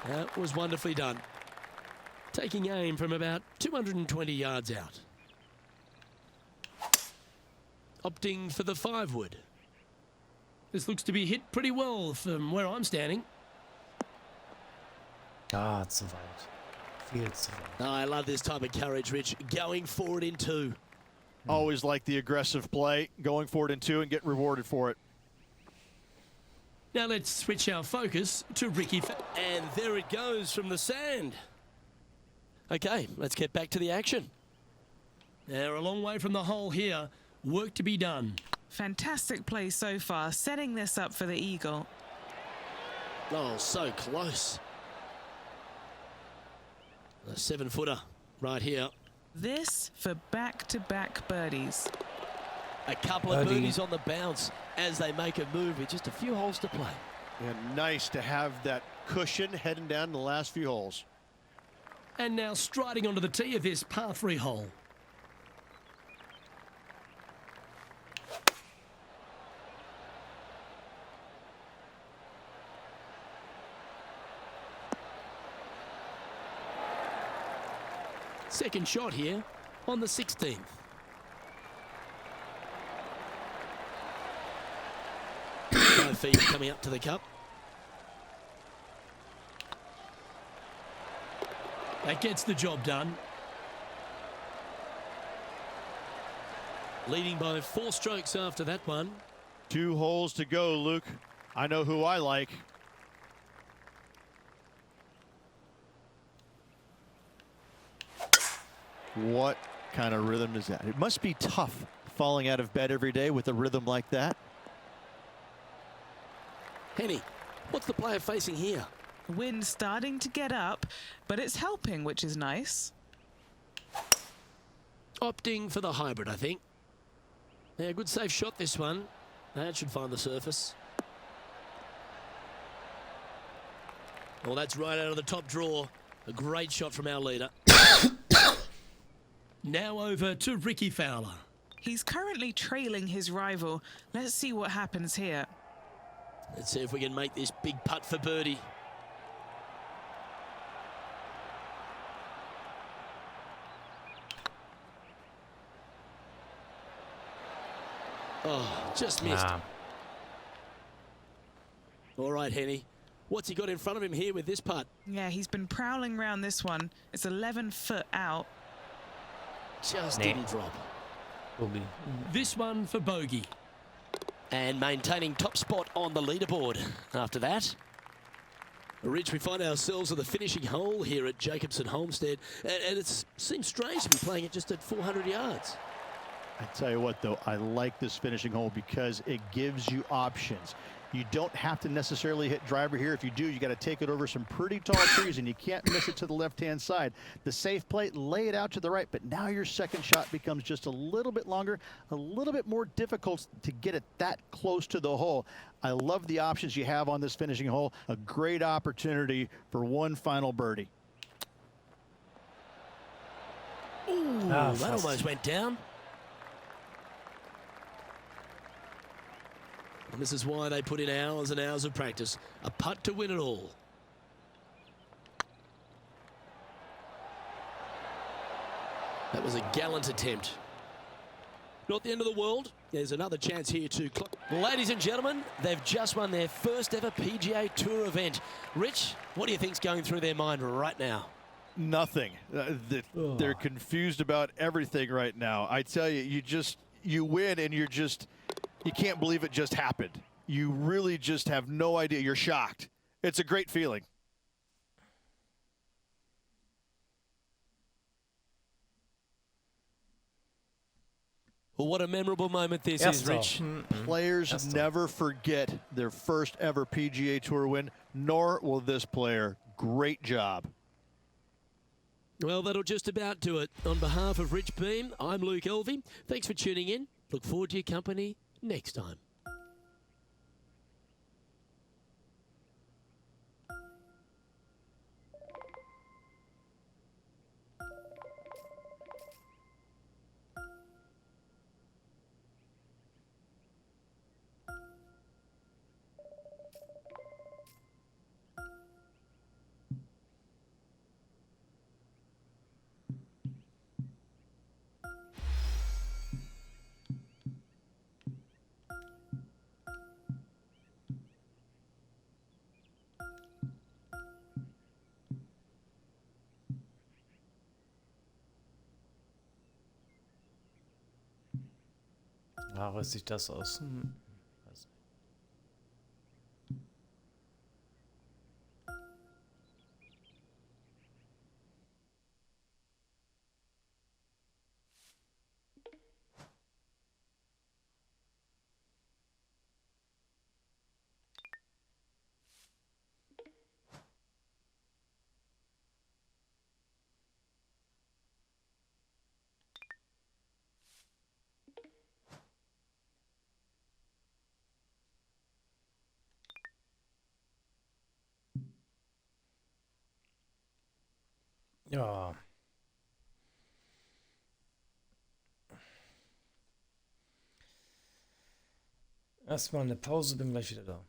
That was wonderfully done. Taking aim from about 220 yards out. Opting for the 5-wood. This looks to be hit pretty well from where I'm standing. Zu weit. Viel zu weit. Oh, I love this type of courage, Rich. Going forward in 2. Always like the aggressive play, going for it in 2 and get rewarded for it. Now let's switch our focus to Ricky. And there it goes from the sand. Okay, let's get back to the action. They're a long way from the hole here. Work to be done. Fantastic play so far, setting this up for the eagle. Oh, so close. A 7-footer right here. This for back-to-back birdies. A couple of birdies on the bounce as they make a move with just a few holes to play. And nice to have that cushion heading down the last few holes. And now striding onto the tee of this par 3 hole. Second shot here on the 16th. No feet coming up to the cup. That gets the job done. Leading by 4 strokes after that one. 2 holes to go, Luke. I know who I like. What kind of rhythm is that? It must be tough falling out of bed every day with a rhythm like that. Henny, what's the player facing here? Wind starting to get up, but it's helping, which is nice. Opting for the hybrid, I think. Yeah, good safe shot this one. That should find the surface. Well, that's right out of the top drawer. A great shot from our leader. Now over to Ricky Fowler. He's currently trailing his rival. Let's see what happens here. Let's see if we can make this big putt for birdie. Oh, just missed. All right, Henny. What's he got in front of him here with this putt? Yeah, he's been prowling around this one. It's 11 foot out. Just didn't drop. This one for bogey. And maintaining top spot on the leaderboard after that. Rich, we find ourselves at the finishing hole here at Jacobson Homestead, and it seems strange to be playing it just at 400 yards. I tell you what, though, I like this finishing hole because it gives you options. You don't have to necessarily hit driver here. If you do, you got to take it over some pretty tall trees, and you can't miss it to the left-hand side. The safe play, lay it out to the right, but now your second shot becomes just a little bit longer, a little bit more difficult to get it that close to the hole. I love the options you have on this finishing hole. A great opportunity for one final birdie. Ooh, that almost went down. And this is why they put in hours and hours of practice. A putt to win it all. That was a gallant attempt. Not the end of the world. There's another chance here to... Ladies and gentlemen, they've just won their first ever PGA Tour event. Rich, what do you think's going through their mind right now? Nothing. They're confused about everything right now. I tell you, you win and you can't believe it just happened. You really just have no idea. You're shocked. It's a great feeling. Well, what a memorable moment this is, Rich. Players never forget their first ever PGA Tour win, nor will this player. Great job. Well, that'll just about do it. On behalf of Rich Beam, I'm Luke Elvey. Thanks for tuning in. Look forward to your company next time. Haare sieht das aus? Weiß nicht. Ja. Erstmal eine Pause, bin gleich wieder da.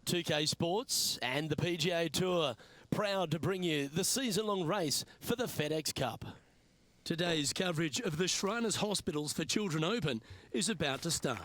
2K Sports and the PGA Tour, proud to bring you the season-long race for the FedEx Cup. Today's coverage of the Shriners Hospitals for Children Open is about to start.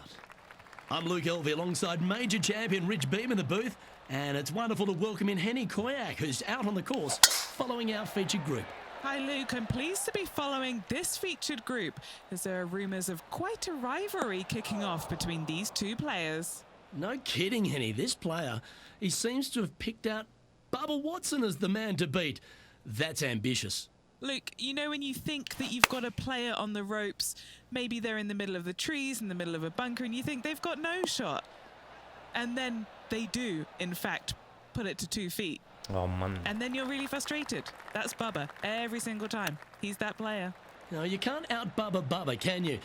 I'm Luke Elvey alongside major champion Rich Beam in the booth, and it's wonderful to welcome in Henny Koyak, who's out on the course following our featured group. Hi Luke, I'm pleased to be following this featured group as there are rumours of quite a rivalry kicking off between these two players. No kidding, Henny. This player, he seems to have picked out Bubba Watson as the man to beat. That's ambitious. Luke, you know when you think that you've got a player on the ropes, maybe they're in the middle of the trees, in the middle of a bunker, and you think they've got no shot. And then they do, in fact, put it to 2 feet. Oh, man. And then you're really frustrated. That's Bubba, every single time. He's that player. No, you can't out-Bubba Bubba, can you?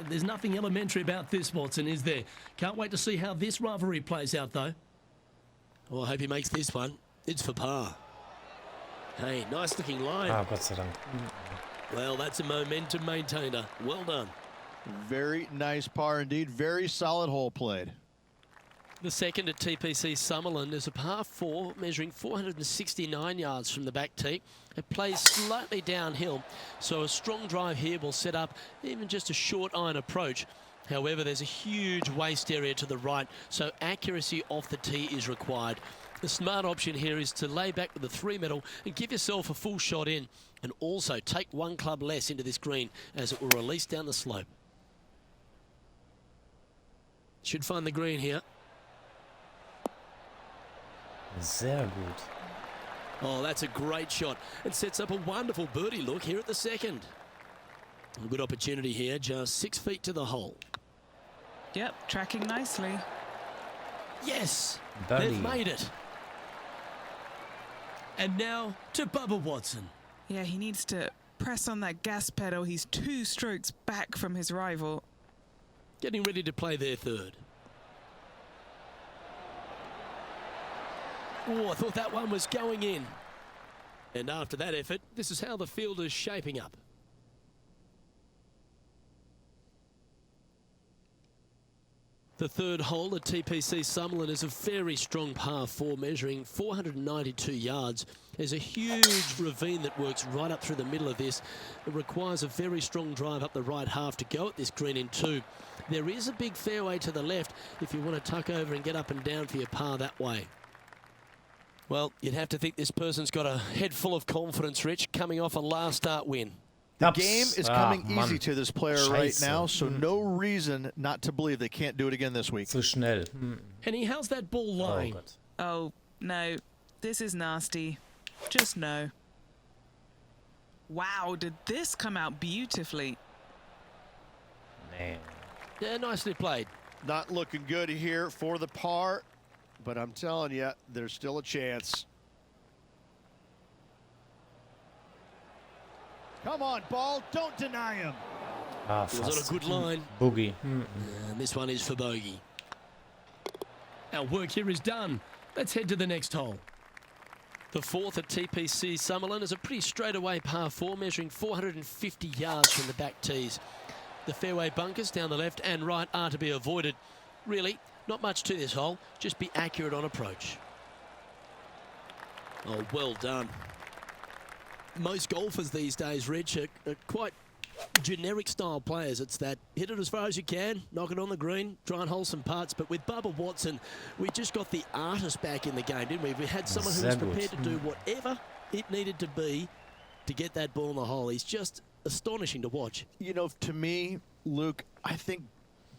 There's nothing elementary about this, Watson, is there? Can't wait to see how this rivalry plays out, though. Well, I hope he makes this one. It's for par. Hey, nice-looking line. Ah, Gott sei Dank. Well, that's a momentum maintainer. Well done. Very nice par indeed. Very solid hole played. The second at TPC Summerland is a par 4 measuring 469 yards from the back tee. It plays slightly downhill, so a strong drive here will set up even just a short iron approach. However, there's a huge waste area to the right, so accuracy off the tee is required. The smart option here is to lay back with the 3-metal and give yourself a full shot in, and also take 1 club less into this green as it will release down the slope. Should find the green here. Sehr gut. Oh, that's a great shot. It sets up a wonderful birdie look here at the second. A good opportunity here, just 6 feet to the hole. Yep, tracking nicely. Yes, Birdie. they've made it. And now to Bubba Watson. Yeah, he needs to press on that gas pedal. He's 2 strokes back from his rival. Getting ready to play their third. Oh, I thought that one was going in. And after that effort, this is how the field is shaping up. The third hole at TPC Summerland is a very strong par 4 measuring 492 yards. There's a huge ravine that works right up through the middle of this. It requires a very strong drive up the right half to go at this green in 2. There is a big fairway to the left if you want to tuck over and get up and down for your par that way. Well, you'd have to think this person's got a head full of confidence, Rich, coming off a last start win. The game is coming Mann. easy to this player right now, so no reason not to believe they can't do it again this week. Zu schnell. Henny, how's that ball Oh, lying? Gott. Oh, no. This is nasty. Just no. Wow, did this come out beautifully? Nee. Yeah, nicely played. Not looking good here for the par, but I'm telling you, there's still a chance. Come on, ball. Don't deny him. Ah, It was on fast. a good line. Boogie. And this one is for bogey. Our work here is done. Let's head to the next hole. The fourth at TPC Summerland is a pretty straightaway par 4 measuring 450 yards from the back tees. The fairway bunkers down the left and right are to be avoided. Really, not much to this hole. Just be accurate on approach. Oh, well done. Most golfers these days, Rich, are quite generic style players. It's that hit it as far as you can, knock it on the green, try and hold some putts. But with Bubba Watson, we just got the artist back in the game, didn't we? We had someone who was Sehr gut. prepared to do whatever it needed to be to get that ball in the hole. He's just astonishing to watch. You know, to me, Luke, I think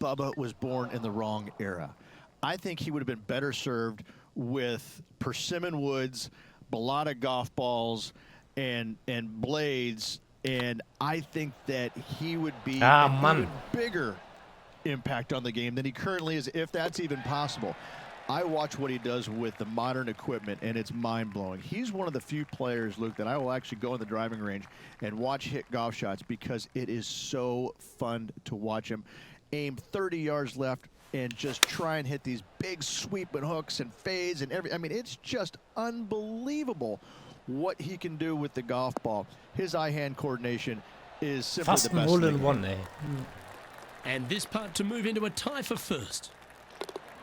Bubba was born in the wrong era. I think he would have been better served with persimmon woods, balata golf balls, and blades, and I think that he would be an Mann. even bigger impact on the game than he currently is, if that's even possible. I watch what he does with the modern equipment, and it's mind-blowing. He's one of the few players, Luke, that I will actually go in the driving range and watch hit golf shots because it is so fun to watch him aim 30 yards left and just try and hit these big sweeping hooks and fades and I mean, it's just unbelievable what he can do with the golf ball. His eye-hand coordination is simply Fast the ein best. Hole in in the game. One, ey. And this putt to move into a tie for first.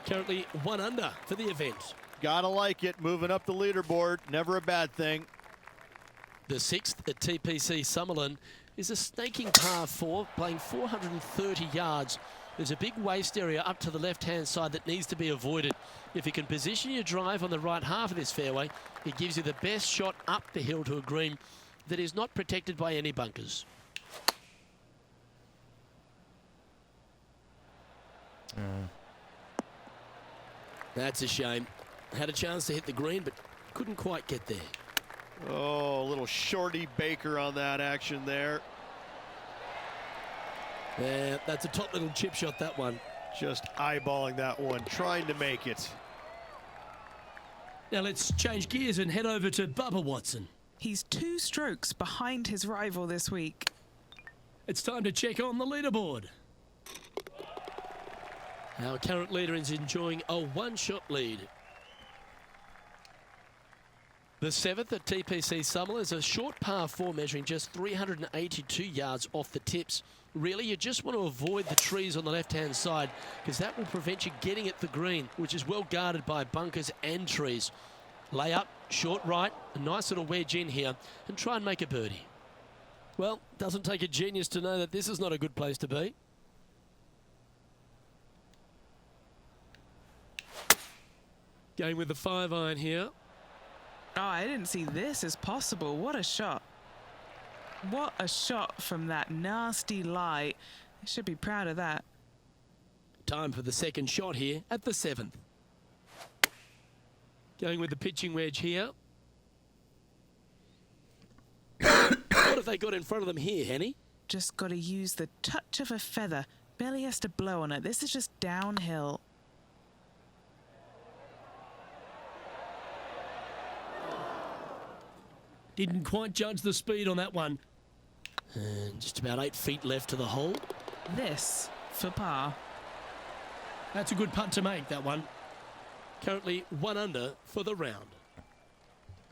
Currently 1 under for the event. Gotta like it, moving up the leaderboard, never a bad thing. The 6th at TPC Summerlin is a snaking par 4, playing 430 yards. There's a big waste area up to the left-hand side that needs to be avoided. If you can position your drive on the right half of this fairway, it gives you the best shot up the hill to a green that is not protected by any bunkers. That's a shame. Had a chance to hit the green, but couldn't quite get there. Oh, a little shorty Baker on that action there. Yeah, that's a top little chip shot, that one. Just eyeballing that one, trying to make it. Now let's change gears and head over to Bubba Watson. He's 2 strokes behind his rival this week. It's time to check on the leaderboard. Our current leader is enjoying a 1-shot lead. The 7th at TPC Summerlin is a short par 4 measuring just 382 yards off the tips. Really, you just want to avoid the trees on the left-hand side because that will prevent you getting at the green, which is well guarded by bunkers and trees. Lay up, short right, a nice little wedge in here, and try and make a birdie. Well, doesn't take a genius to know that this is not a good place to be. Going with the 5-iron here. Oh, I didn't see this as possible. What a shot. What a shot from that nasty lie. I should be proud of that. Time for the second shot here at the 7th. Going with the pitching wedge here. What have they got in front of them here, Henny? Just got to use the touch of a feather. Barely has to blow on it. This is just downhill. Didn't quite judge the speed on that one. And just about 8 feet left to the hole. This for par. That's a good putt to make, that one. Currently 1 under for the round.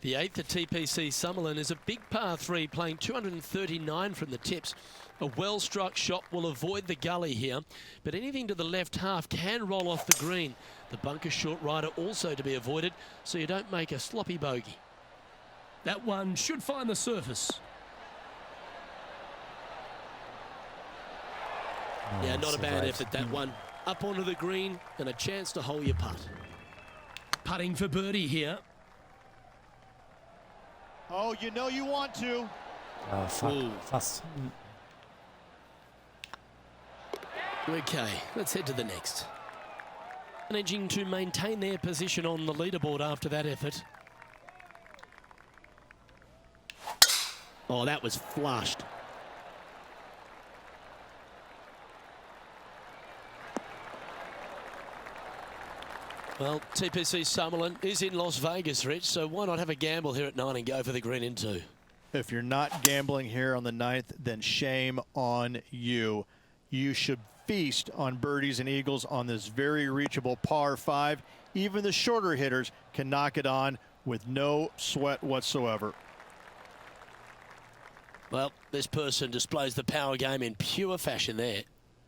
The 8th at TPC Summerlin is a big par 3 playing 239 from the tips. A well-struck shot will avoid the gully here, but anything to the left half can roll off the green. The bunker short rider also to be avoided, so you don't make a sloppy bogey. That one should find the surface. Yeah, not a bad effort, that one. Up onto the green and a chance to hole your putt. Putting for birdie here. Oh, you know you want to. Fuck. Ooh. Fast. Okay, let's head to the next. Managing to maintain their position on the leaderboard after that effort. Oh, that was flushed. Well, TPC Summerlin is in Las Vegas, Rich, so why not have a gamble here at 9 and go for the green in 2? If you're not gambling here on the 9th, then shame on you. You should feast on birdies and eagles on this very reachable par 5. Even the shorter hitters can knock it on with no sweat whatsoever. Well, this person displays the power game in pure fashion there.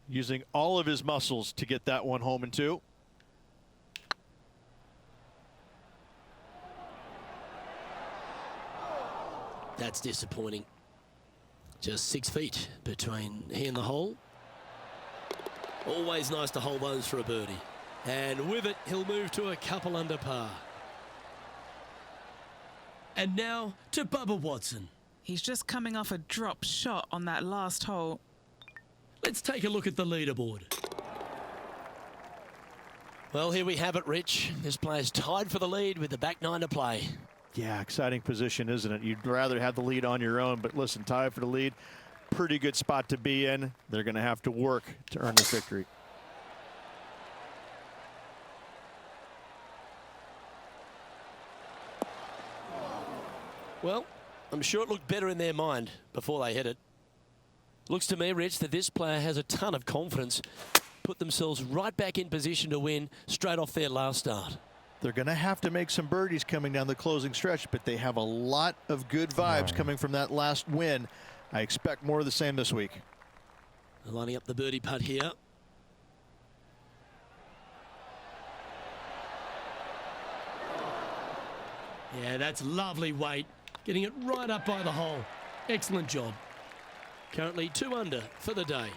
Using all of his muscles to get that one home in 2. That's disappointing. Just 6 feet between he and the hole. Always nice to hold those for a birdie. And with it, he'll move to a couple under par. And now to Bubba Watson. He's just coming off a drop shot on that last hole. Let's take a look at the leaderboard. Well, here we have it, Rich. This player's tied for the lead with the back 9 to play. Yeah, exciting position, isn't it? You'd rather have the lead on your own, but listen, tied for the lead, pretty good spot to be in. They're going to have to work to earn the victory. Well, I'm sure it looked better in their mind before they hit it. Looks to me, Rich, that this player has a ton of confidence. Put themselves right back in position to win straight off their last start. They're going to have to make some birdies coming down the closing stretch, but they have a lot of good vibes coming from that last win. I expect more of the same this week. Lining up the birdie putt here. Yeah, that's lovely weight. Getting it right up by the hole. Excellent job. Currently 2 under for the day.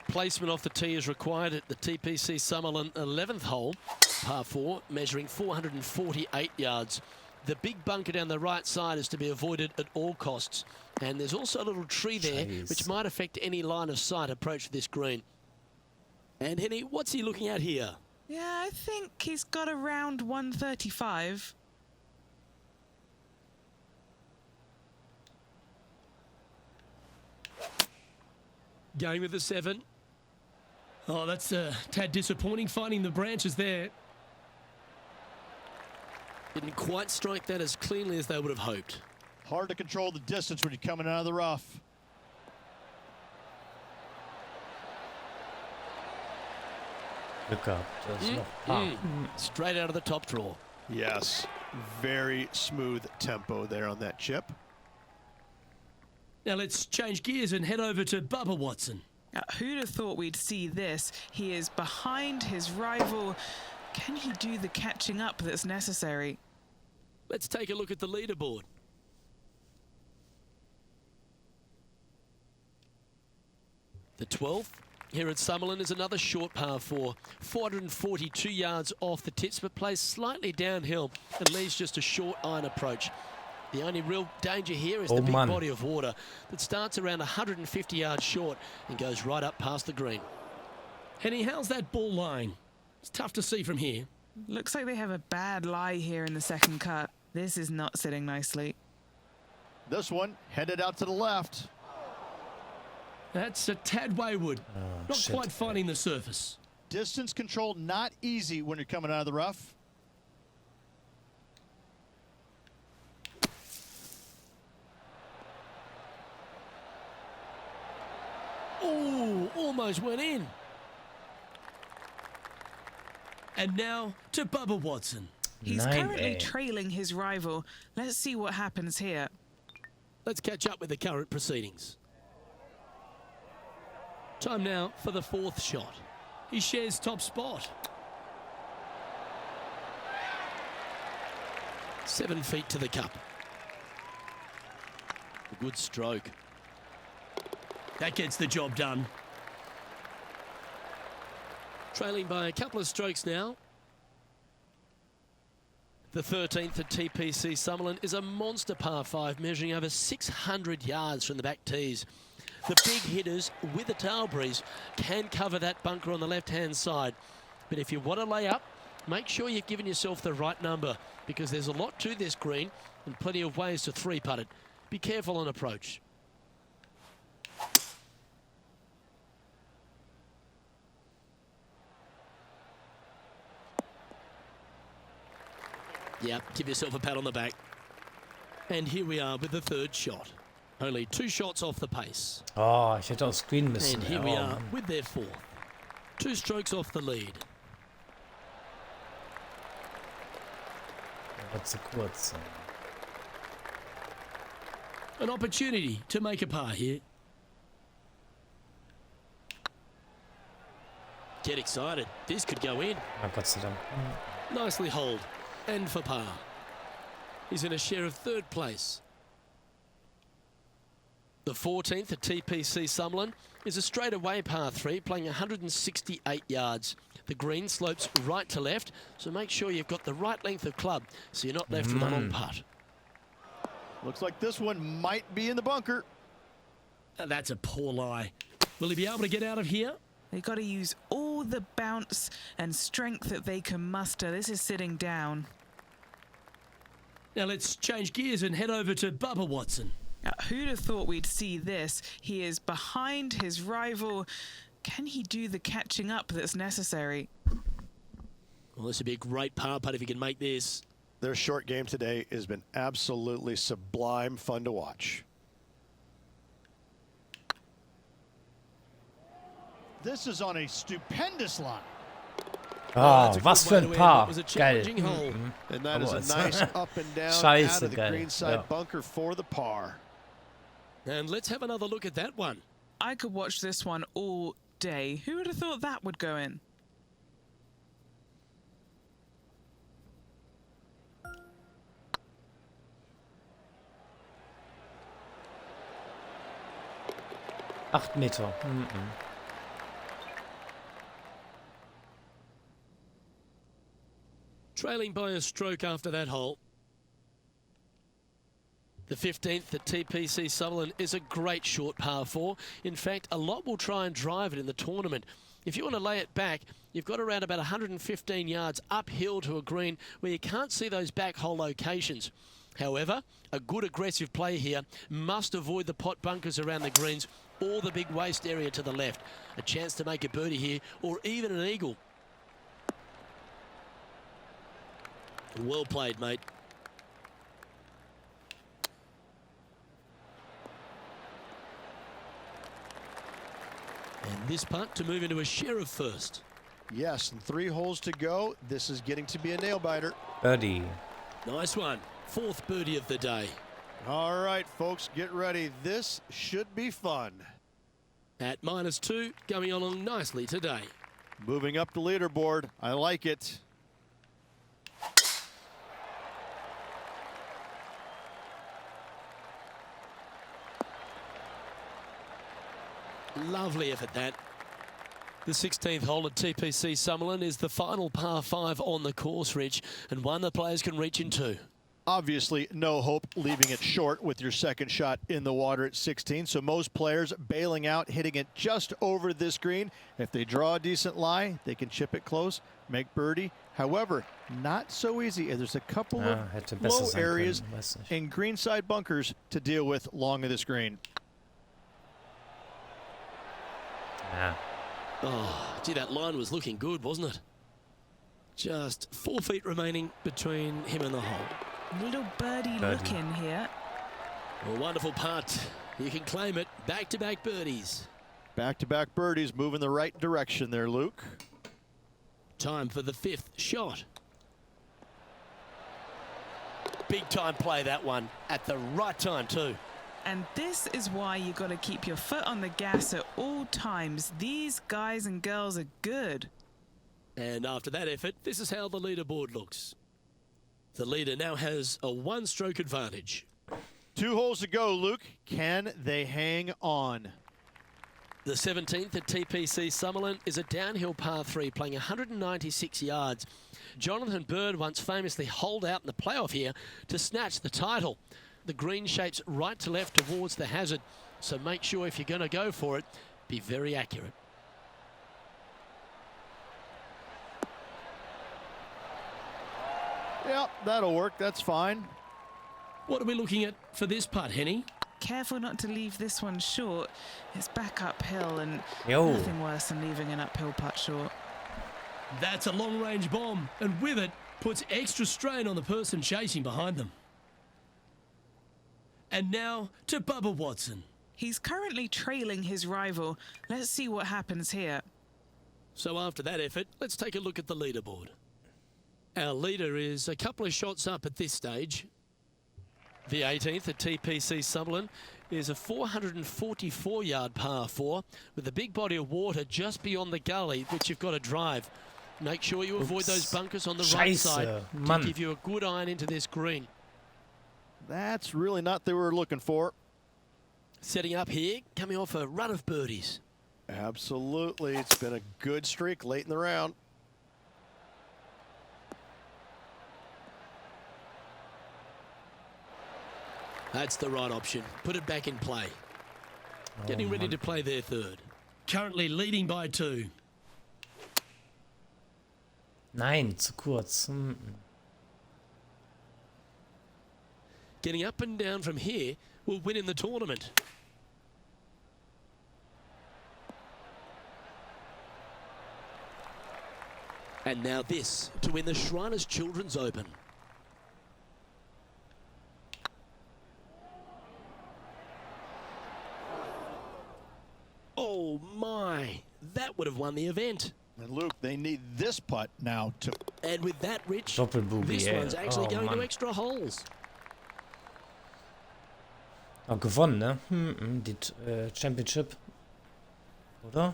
Placement off the tee is required at the TPC Summerlin 11th hole, par 4, measuring 448 yards. The big bunker down the right side is to be avoided at all costs. And there's also a little tree there which might affect any line of sight approach to this green. And Henny, what's he looking at here? Yeah, I think he's got around 135. Going with the 7. Oh, that's a tad disappointing, finding the branches there. Didn't quite strike that as cleanly as they would have hoped. Hard to control the distance when you're coming out of the rough. Glück gehabt. Straight out of the top drawer. Yes, very smooth tempo there on that chip. Now let's change gears and head over to Bubba Watson. Who'd have thought we'd see this? He is behind his rival. Can he do the catching up that's necessary? Let's take a look at the leaderboard. The 12th here at Summerlin is another short par 4. 442 yards off the tips, but plays slightly downhill and leaves just a short iron approach. The only real danger here is the big body of water that starts around 150 yards short and goes right up past the green. Henny, how's that ball lying? It's tough to see from here. Looks like they have a bad lie here in the second cut. This is not sitting nicely. This one headed out to the left. That's a tad wayward. Not quite finding the surface. Distance control not easy when you're coming out of the rough. Oh, almost went in. And now to Bubba Watson. He's currently trailing his rival. Let's see what happens here. Let's catch up with the current proceedings. Time now for the 4th shot. He shares top spot. 7 feet to the cup. A good stroke. That gets the job done. Trailing by a couple of strokes now. The 13th at TPC Summerlin is a monster par 5 measuring over 600 yards from the back tees. The big hitters with a tail breeze can cover that bunker on the left-hand side. But if you want to lay up, make sure you've given yourself the right number because there's a lot to this green and plenty of ways to 3-putt it. Be careful on approach. Yeah, give yourself a pat on the back. And here we are with the 3rd shot. Only 2 shots off the pace. Oh, ich hätte auch screenen müssen. And here we are with their 4th. 2 strokes off the lead. Aber zu kurz. An opportunity to make a par here. Get excited. This could go in. Na Gott sei Dank. Nicely holed. And for par. He's in a share of 3rd place. The 14th at TPC Summerlin is a straightaway par 3 playing 168 yards. The green slopes right to left, so make sure you've got the right length of club so you're not left with a long putt. Looks like this one might be in the bunker. That's a poor lie. Will he be able to get out of here? They've got to use all the bounce and strength that they can muster. This is sitting down. Now let's change gears and head over to Bubba Watson. Who'd have thought we'd see this? He is behind his rival. Can he do the catching up that's necessary? Well, this would be a great par putt if he can make this. Their short game today has been absolutely sublime fun to watch. This is on a stupendous line. Ah, was für ein Paar. Geil. And that is a nice up and down Scheiße, out of the geil. greenside bunker for the par. And let's have another look at that one. I could watch this one all day. Who would have thought that would go in? 8 Meter. Trailing by a stroke after that hole. The 15th at TPC Sutherland is a great short par 4. In fact, a lot will try and drive it in the tournament. If you want to lay it back, you've got around about 115 yards uphill to a green where you can't see those back hole locations. However, a good aggressive play here must avoid the pot bunkers around the greens or the big waste area to the left. A chance to make a birdie here or even an eagle. Well played, mate. And this putt to move into a share of first. Yes, and 3 holes to go. This is getting to be a nail-biter. Birdie. Nice one. 4th birdie of the day. All right, folks, get ready. This should be fun. At -2, going along nicely today. Moving up the leaderboard. I like it. Lovely effort, that. The 16th hole at TPC Sutherland is the final par 5 on the course, Rich, and one the players can reach in 2. Obviously, no hope leaving it short with your second shot in the water at 16. So most players bailing out, hitting it just over this green. If they draw a decent lie, they can chip it close, make birdie. However, not so easy. There's a couple of low areas and greenside bunkers to deal with long of this green. Oh, gee, that line was looking good, wasn't it? Just 4 feet remaining between him and the hole. Little birdie look in here. A wonderful putt. You can claim it. Back-to-back birdies. Back-to-back birdies, moving the right direction there, Luke. Time for the 5th shot. Big time play, that one. At the right time, too. And this is why you got to keep your foot on the gas at all times. These guys and girls are good. And after that effort, this is how the leaderboard looks. The leader now has a 1-stroke advantage. 2 holes to go, Luke. Can they hang on? The 17th at TPC Sutherland is a downhill par 3 playing 196 yards. Jonathan Bird once famously holed out in the playoff here to snatch the title. The green shapes right to left towards the hazard, so make sure if you're going to go for it, be very accurate. Yep, that'll work. That's fine. What are we looking at for this putt, Henny? Careful not to leave this one short. It's back uphill and Yo. nothing worse than leaving an uphill putt short. That's a long-range bomb, and with it, puts extra strain on the person chasing behind them. And now to Bubba Watson. He's currently trailing his rival. Let's see what happens here. So after that effort, let's take a look at the leaderboard. Our leader is a couple of shots up at this stage. The 18th at TPC Sutherland is a 444-yard par 4 with a big body of water just beyond the gully, which you've got to drive. Make sure you avoid those bunkers on the right side to give you a good iron into this green. That's really not what they were looking for. Setting up here, coming off a run of birdies. Absolutely. It's been a good streak late in the round. That's the right option. Put it back in play. Getting ready to play their 3rd. Currently leading by 2. Nein, zu kurz. Getting up and down from here will win in the tournament. And now this to win the Shriners Children's Open. Oh my, that would have won the event. And Luke, they need this putt now to... And with that, Rich, Doppelbogey, this one's actually going Mann. to extra holes. Oh, gewonnen, ne? Die Championship. Oder?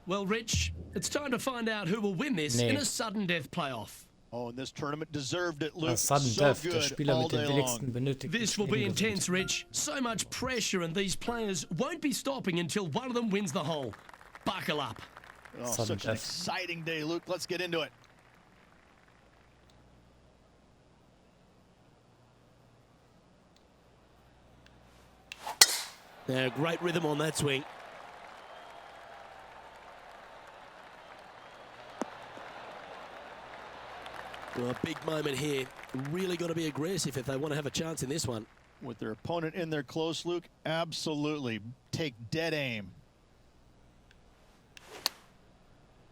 Well, Rich, it's time to find out who will win this in a sudden death playoff. Oh, and this tournament deserved it, Ja, Luke. Sudden So Death, der good Spieler all mit den day long. wenigsten benötigten This will be Spielen gewinnt. intense, Rich. So much pressure, and these players won't be stopping until one of them wins the hole. Buckle up. Oh, Sudden such an death. exciting day, Luke. Let's get into it. Now, great rhythm on that swing. Well, a big moment here. Really got to be aggressive if they want to have a chance in this one. With their opponent in there close, Luke, absolutely take dead aim.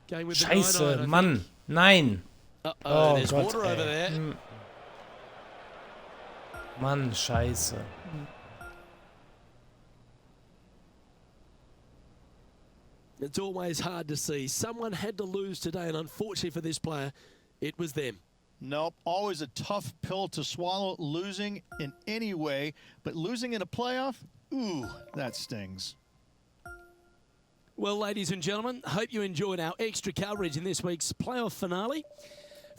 Going with the 9-iron, I Scheiße, think. Mann, nein. Uh-oh, Oh there's Gott, water ey. over there. Mann, Scheiße. It's always hard to see. Someone had to lose today, and unfortunately for this player, it was them. Nope, always a tough pill to swallow, losing in any way, but losing in a playoff, ooh, that stings. Well, ladies and gentlemen, hope you enjoyed our extra coverage in this week's playoff finale.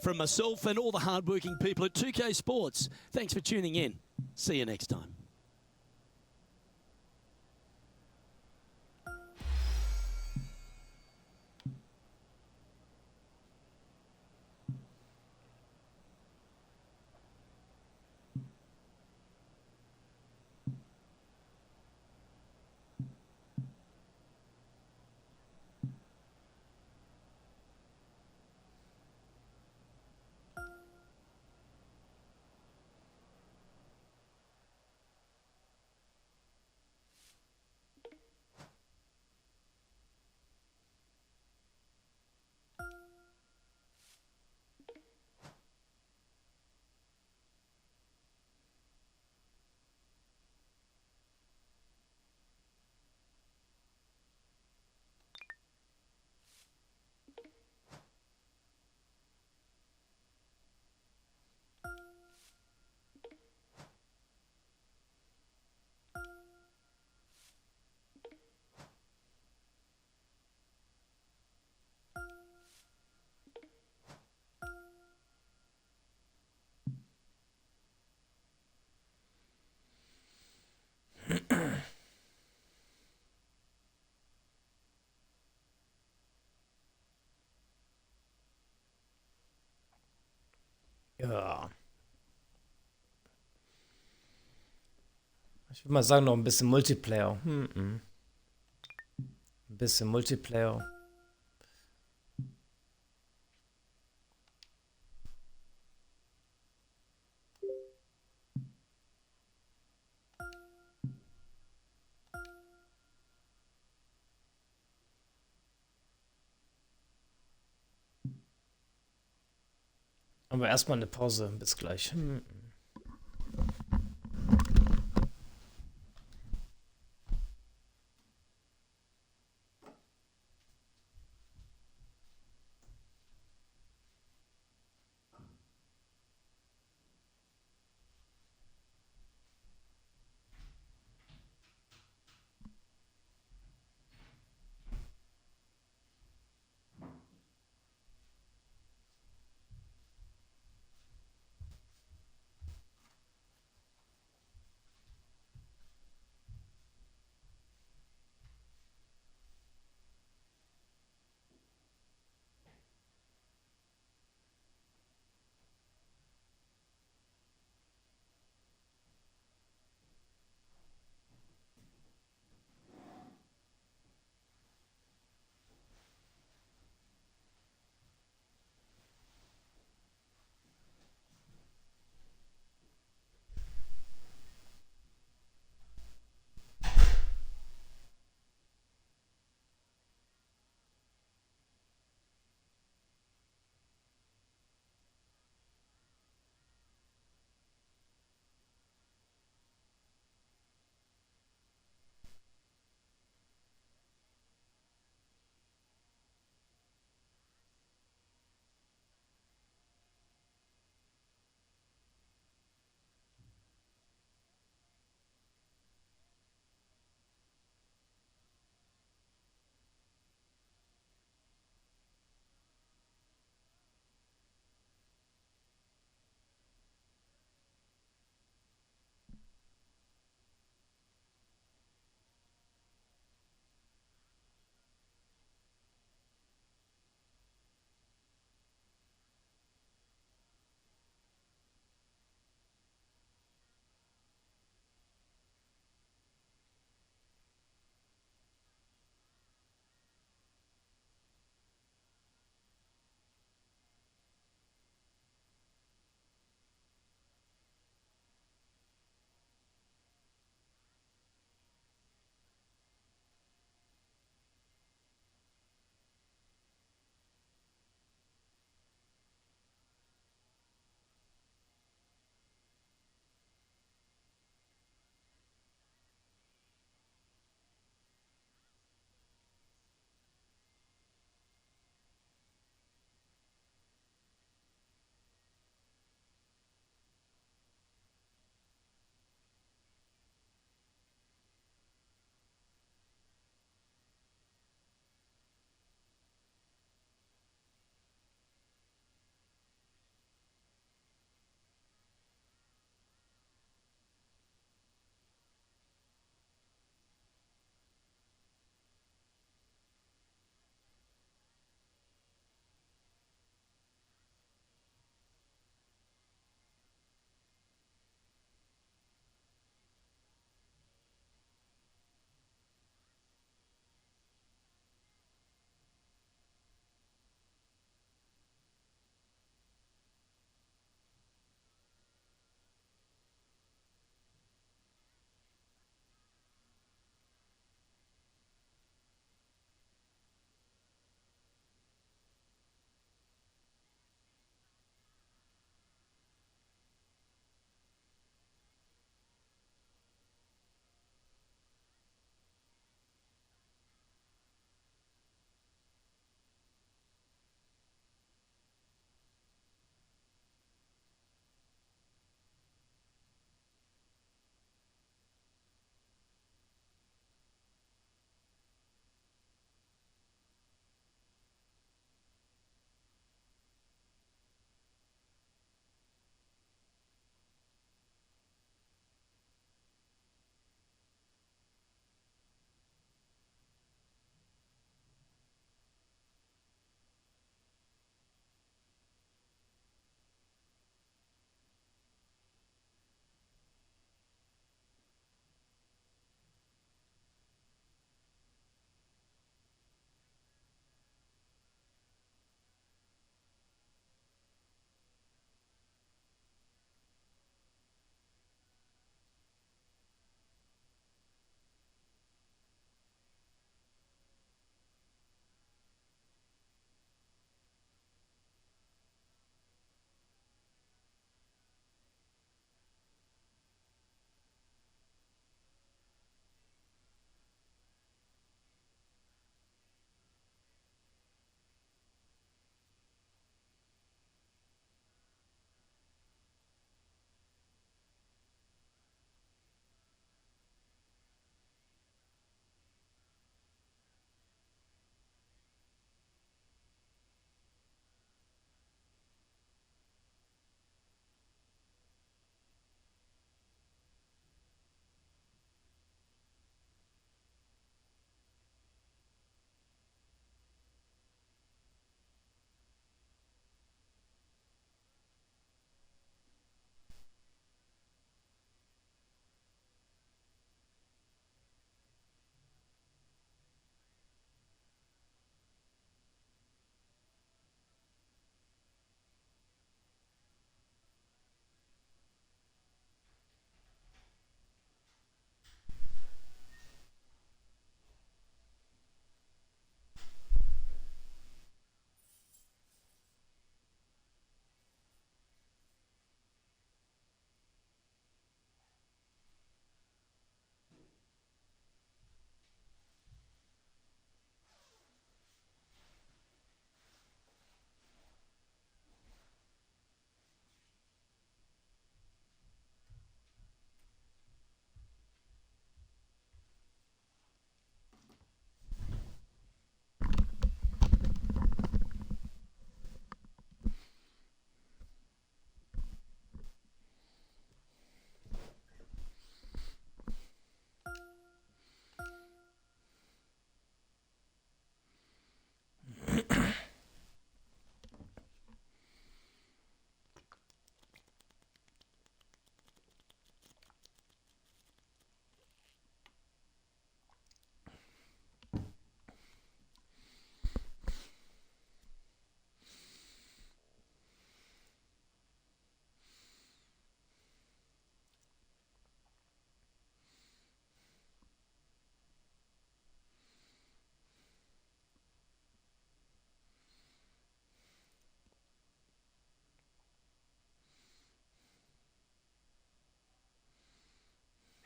From myself and all the hardworking people at 2K Sports, thanks for tuning in. See you next time. Ja. Ich würde mal sagen, noch ein bisschen Multiplayer. Ein bisschen Multiplayer. Aber erstmal eine Pause. Bis gleich.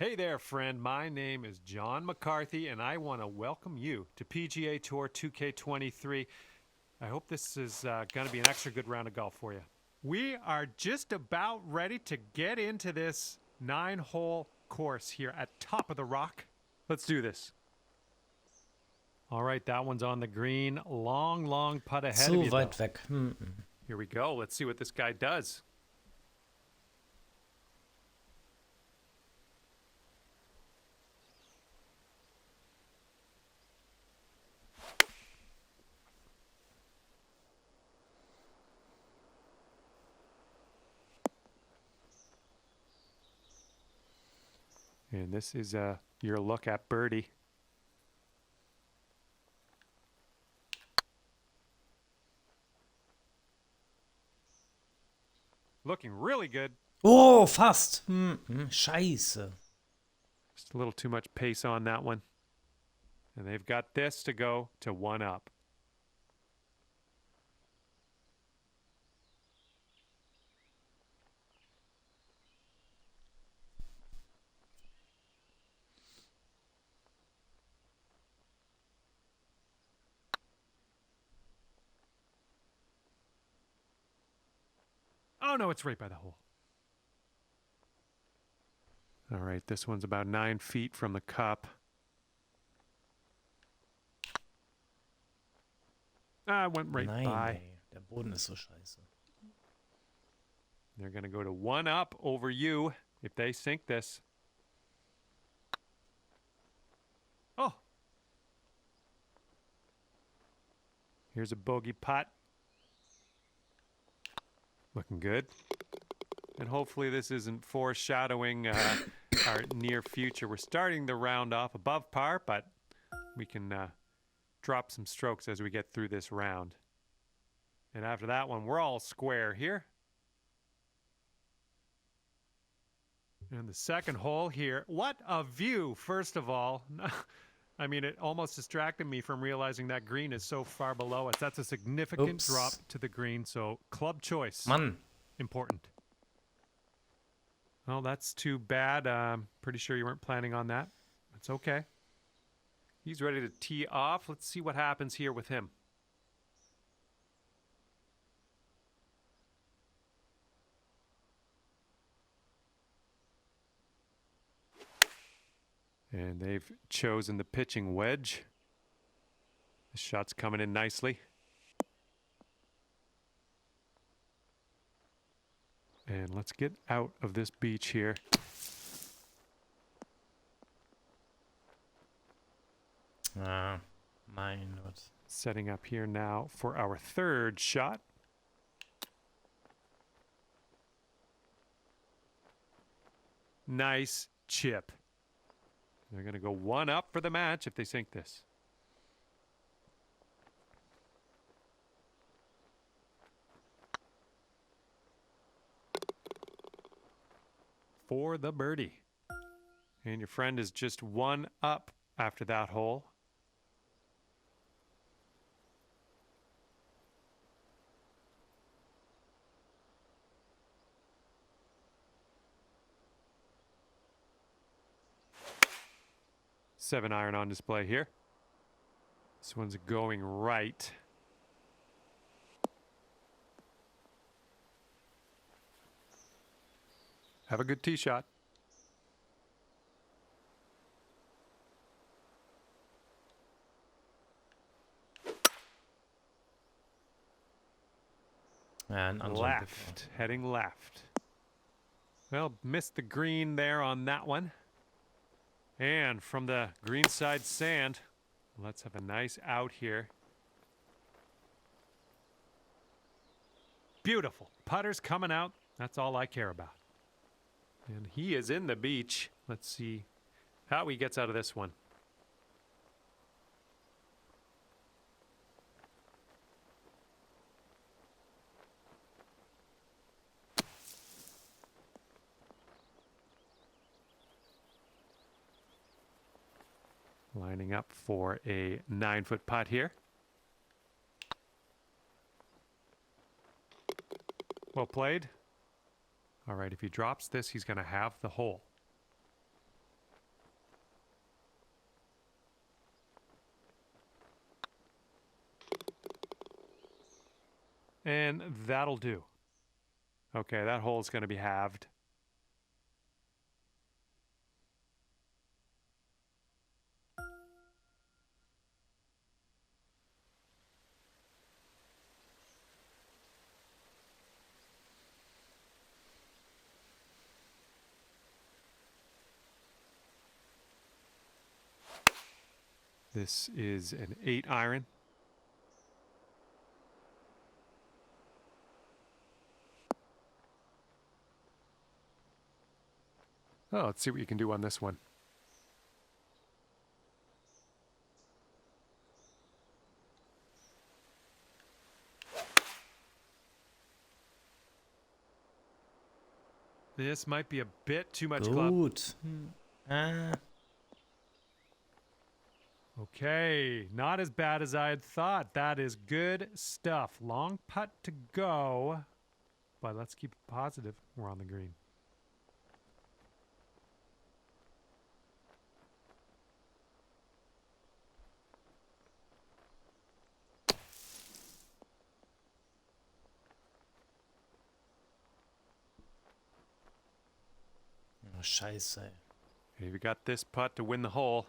Hey there, friend. My name is John McCarthy, and I want to welcome you to PGA Tour 2K23. I hope this is going to be an extra good round of golf for you. We are just about ready to get into this 9-hole course here at Top of the Rock. Let's do this. All right, that one's on the green. Long, long putt ahead of Zu you, weit though. weg. Here we go. Let's see what this guy does. And this is your look at birdie. Looking really good. Oh, fast. Scheiße. Just a little too much pace on that one. And they've got this to go to 1 up. Oh, no, it's right by the hole. All right, this one's about 9 feet from the cup. Ah, went right Nein, by. ey. Der Boden ist so scheiße. They're going to go to 1 up over you if they sink this. Oh. Here's a bogey putt. Looking good. And hopefully this isn't foreshadowing our near future. We're starting the round off above par, but we can drop some strokes as we get through this round. And after that one, we're all square here. And the second hole here. What a view, first of all. I mean, it almost distracted me from realizing that green is so far below us. That's a significant Oops. drop to the green, so club choice. Mann. Important. Well, that's too bad. Pretty sure you weren't planning on that. That's okay. He's ready to tee off. Let's see what happens here with him. And they've chosen the pitching wedge. The shot's coming in nicely. And let's get out of this beach here. Ah, mein Gott. Setting up here now for our third shot. Nice chip. They're going to go 1 up for the match if they sink this. For the birdie. And your friend is just 1 up after that hole. Seven iron on display here. This one's going right. Have a good tee shot. And Left, heading left. Well, missed the green there on that one. And from the greenside sand, let's have a nice out here. Beautiful. Putter's coming out. That's all I care about. And he is in the beach. Let's see how he gets out of this one. Lining up for a 9-foot putt here. Well played. All right, if he drops this, he's going to have the hole. And that'll do. Okay, that hole's going to be halved. This is an 8-iron. Oh, let's see what you can do on this one. This might be a bit too much club. Gut. Ah. Okay, not as bad as I had thought. That is good stuff. Long putt to go, but let's keep it positive. We're on the green. Oh, scheiße. Okay, we got this putt to win the hole.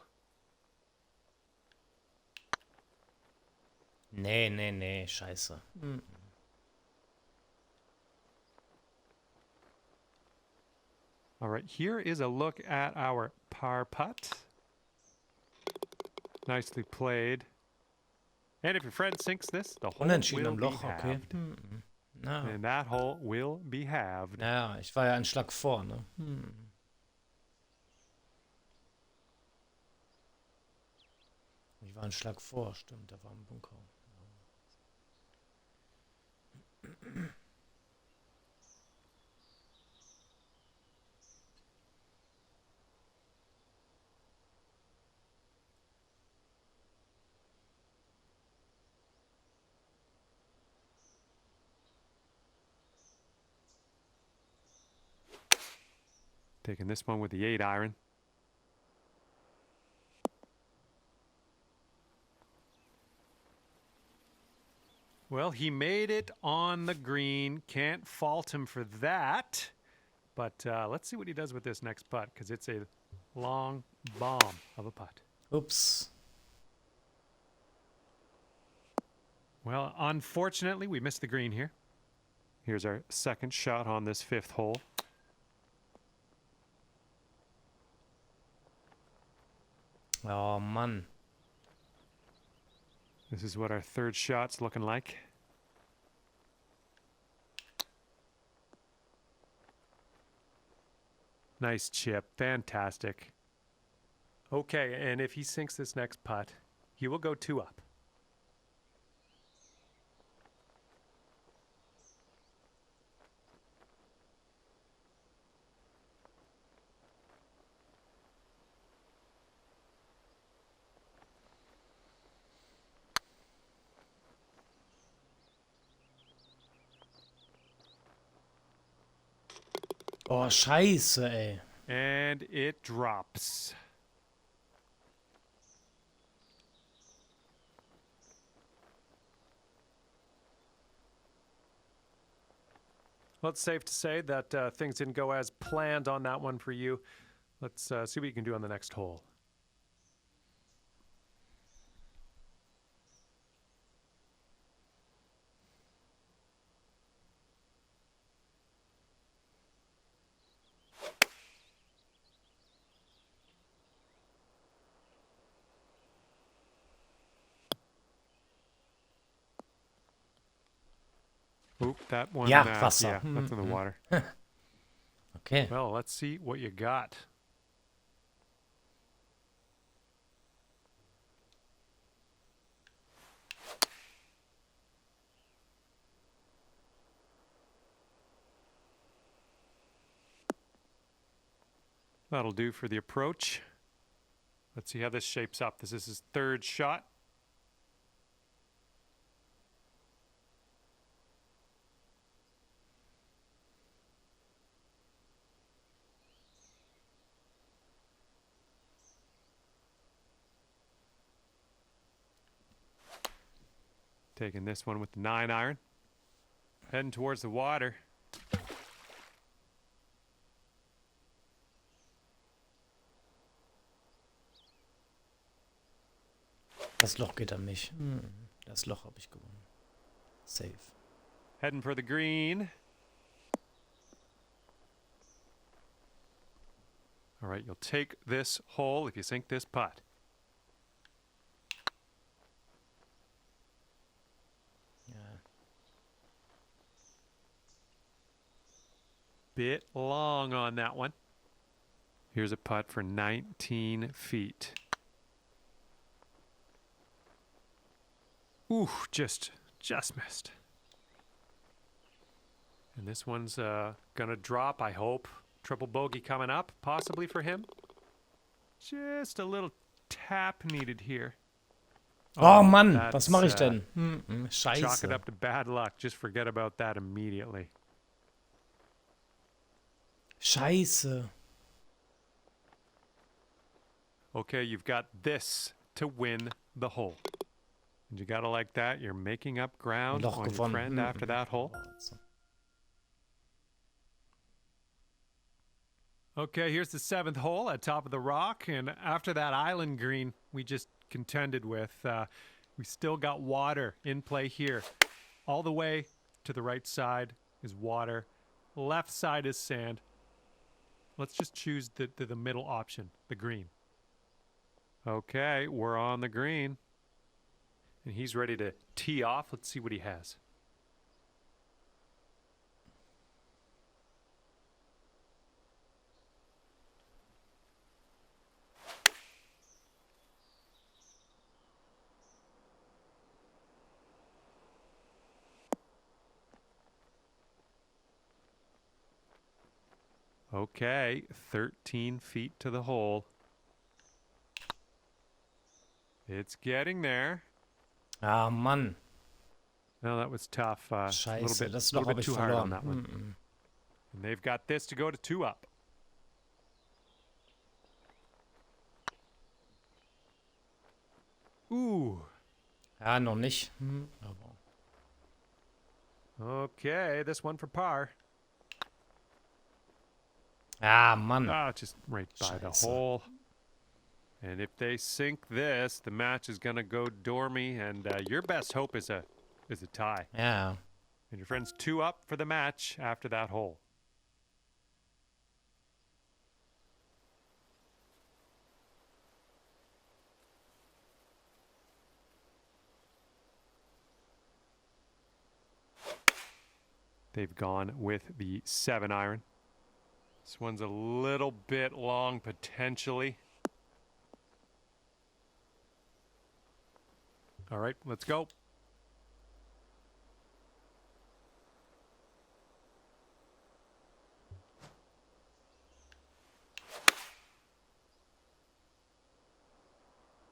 Nee, nee, nee, scheiße. All right, here is a look at our par putt. Nicely played. And if your friend sinks this, the hole Unentschieden will am be Loch, okay. halved. Na, And that hole will be halved. naja, ich war ja einen Schlag vor, ne? Ich war einen Schlag vor, stimmt, der war im Bunker. Taking this one with the 8-iron. Well, he made it on the green. Can't fault him for that. But let's see what he does with this next putt, because it's a long bomb of a putt. Ups. Well, unfortunately, we missed the green here. Here's our second shot on this 5th hole. Oh, Mann. This is what our 3rd shot's looking like. Nice chip. Fantastic. Okay, and if he sinks this next putt, he will go 2 up. Oh, scheiße, ey. And it drops. Well, it's safe to say that things didn't go as planned on that one for you. Let's see what you can do on the next hole. Oop, that one. Ja, Wasser. Yeah, that's in the water. Okay. Well, let's see what you got. That'll do for the approach. Let's see how this shapes up. This is his 3rd shot. Taking this one with the 9-iron. Heading towards the water. Das Loch geht an mich. Das Loch habe ich gewonnen. Safe. Heading for the green. All right, you'll take this hole if you sink this putt. Ja. Bit long on that one. Here's a putt for 19 feet. Ooh, just missed. And this one's gonna drop, I hope. Triple bogey coming up, possibly for him. Just a little tap needed here. Oh Mann, that's, was mache ich denn? Chalk it Scheiße. up to bad luck. Just forget about that immediately. Scheiße. Okay, you've got this to win the hole. And you gotta like that. You're making up ground Loch on your gewonnen. friend after that hole. Okay, here's the 7th hole at top of the rock. And after that island green we just contended with, we still got water in play here. All the way to the right side is water. Left side is sand. Let's just choose the middle option, the green. Okay, we're on the green. And he's ready to tee off. Let's see what he has. Okay, 13 feet to the hole. It's getting there. Ah, Mann. No, that was tough. A Scheiße, das little Loch habe bit ich too hard on verloren. that one. And they've got this to go to 2 up. Ooh. Ja, noch nicht. Aber Okay, this one for par. ah, Mann. Ah, just right by the Scheiße. hole. And if they sink this, the match is gonna go dormy, and your best hope is a tie. Ja. And your friend's 2 up for the match after that hole. They've gone with the 7-iron. This one's a little bit long potentially. All right, let's go.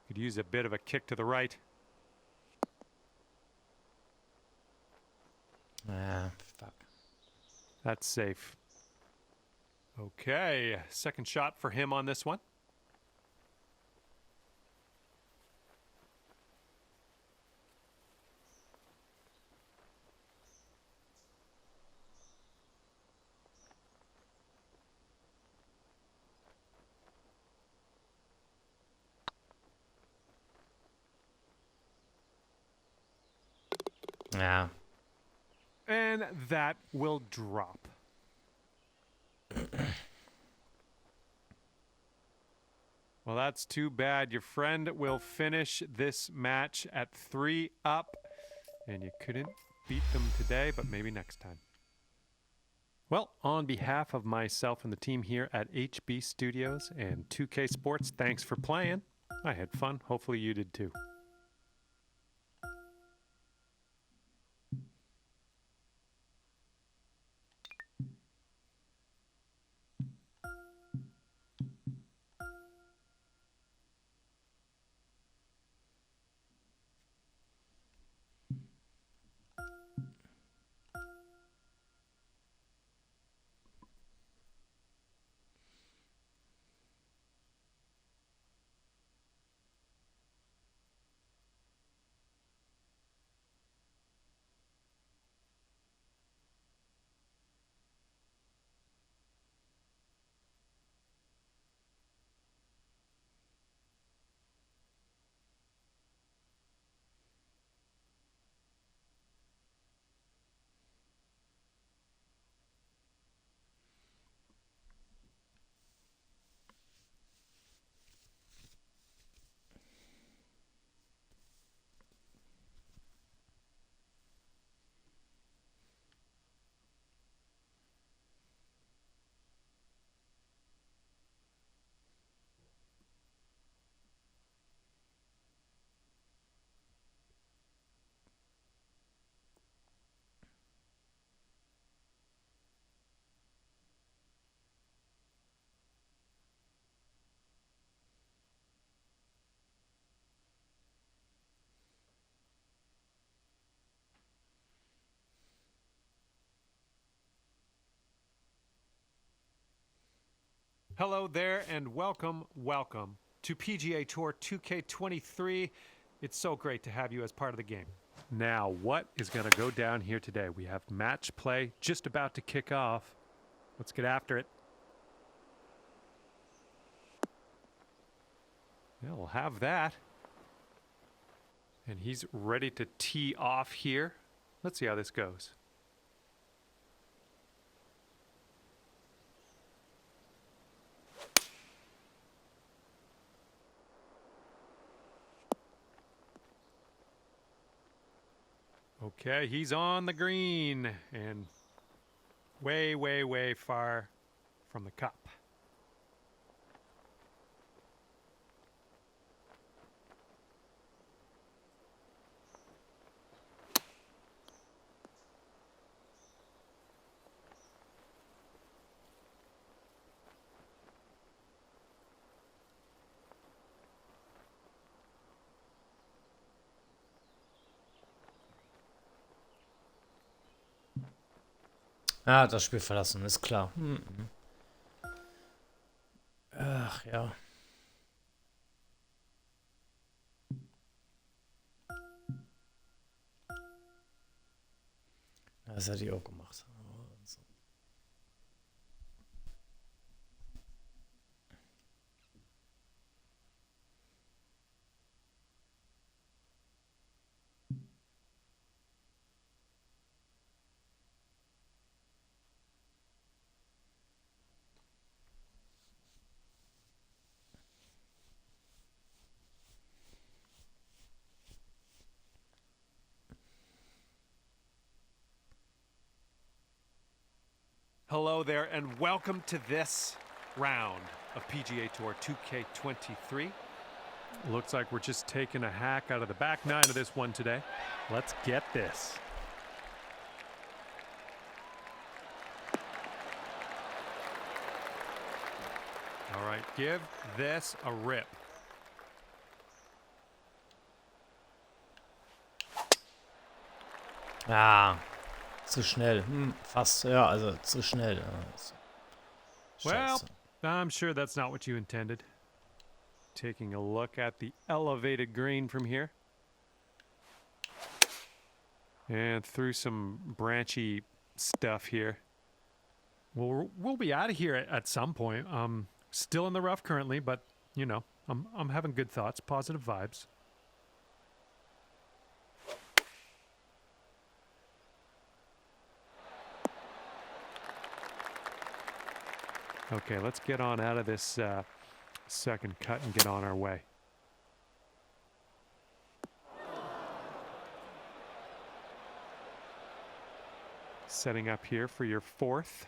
Could use a bit of a kick to the right. Ah, fuck. That's safe. Okay, second shot for him on this one. Ja. And that will drop. Well, that's too bad. Your friend will finish this match at 3 up. And you couldn't beat them today, but maybe next time. Well, on behalf of myself and the team here at HB Studios and 2K Sports, thanks for playing. I had fun. Hopefully you did too. Hello there and welcome to PGA Tour 2K23. It's so great to have you as part of the game. Now, what is going to go down here today? We have match play just about to kick off. Let's get after it. Yeah, we'll have that. And he's ready to tee off here. Let's see how this goes. Okay, he's on the green and way, way, way far from the cup. Ah, das Spiel verlassen, ist klar. Ach ja. Das hätte ich auch gemacht. Hello there and welcome to this round of PGA Tour 2K23. Looks like we're just taking a hack out of the back nine of this one today. Let's get this. All right, give this a rip. Ah, zu schnell. Fast, ja, also zu schnell. Well, Scheiße. I'm sure that's not what you intended. Taking a look at the elevated green from here. And through some branchy stuff here. Well, we'll be out of here at some point. Still in the rough currently, but, you know, I'm having good thoughts, positive vibes. Okay, let's get on out of this second cut and get on our way. Setting up here for your fourth.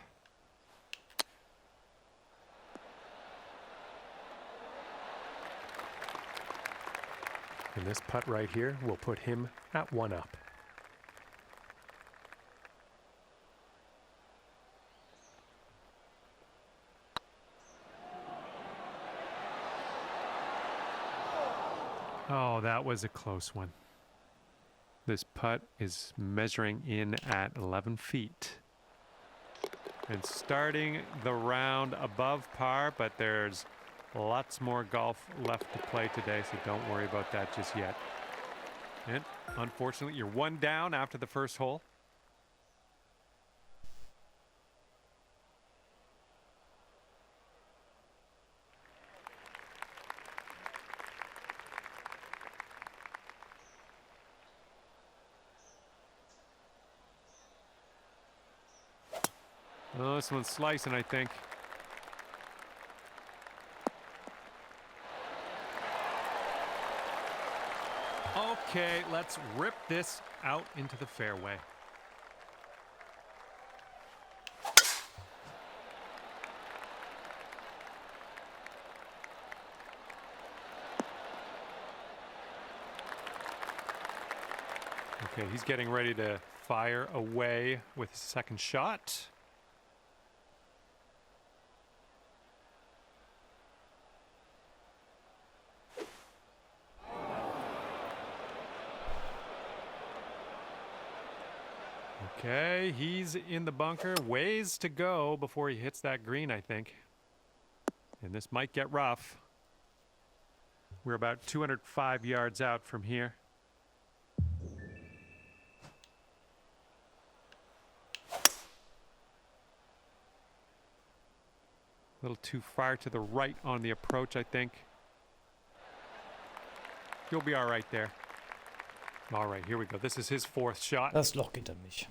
And this putt right here will put him at 1 up. Oh, that was a close one. This putt is measuring in at 11 feet. And starting the round above par, but there's lots more golf left to play today, so don't worry about that just yet. And unfortunately, you're one down after the first hole. Oh, this one's slicing, I think. Okay, let's rip this out into the fairway. Okay, he's getting ready to fire away with his second shot. Okay, he's in the bunker. Ways to go before he hits that green, I think. And this might get rough. We're about 205 yards out from here. A little too far to the right on the approach, I think. He'll be all right there. All right, here we go. This is his fourth shot. Das Loch geht an mich.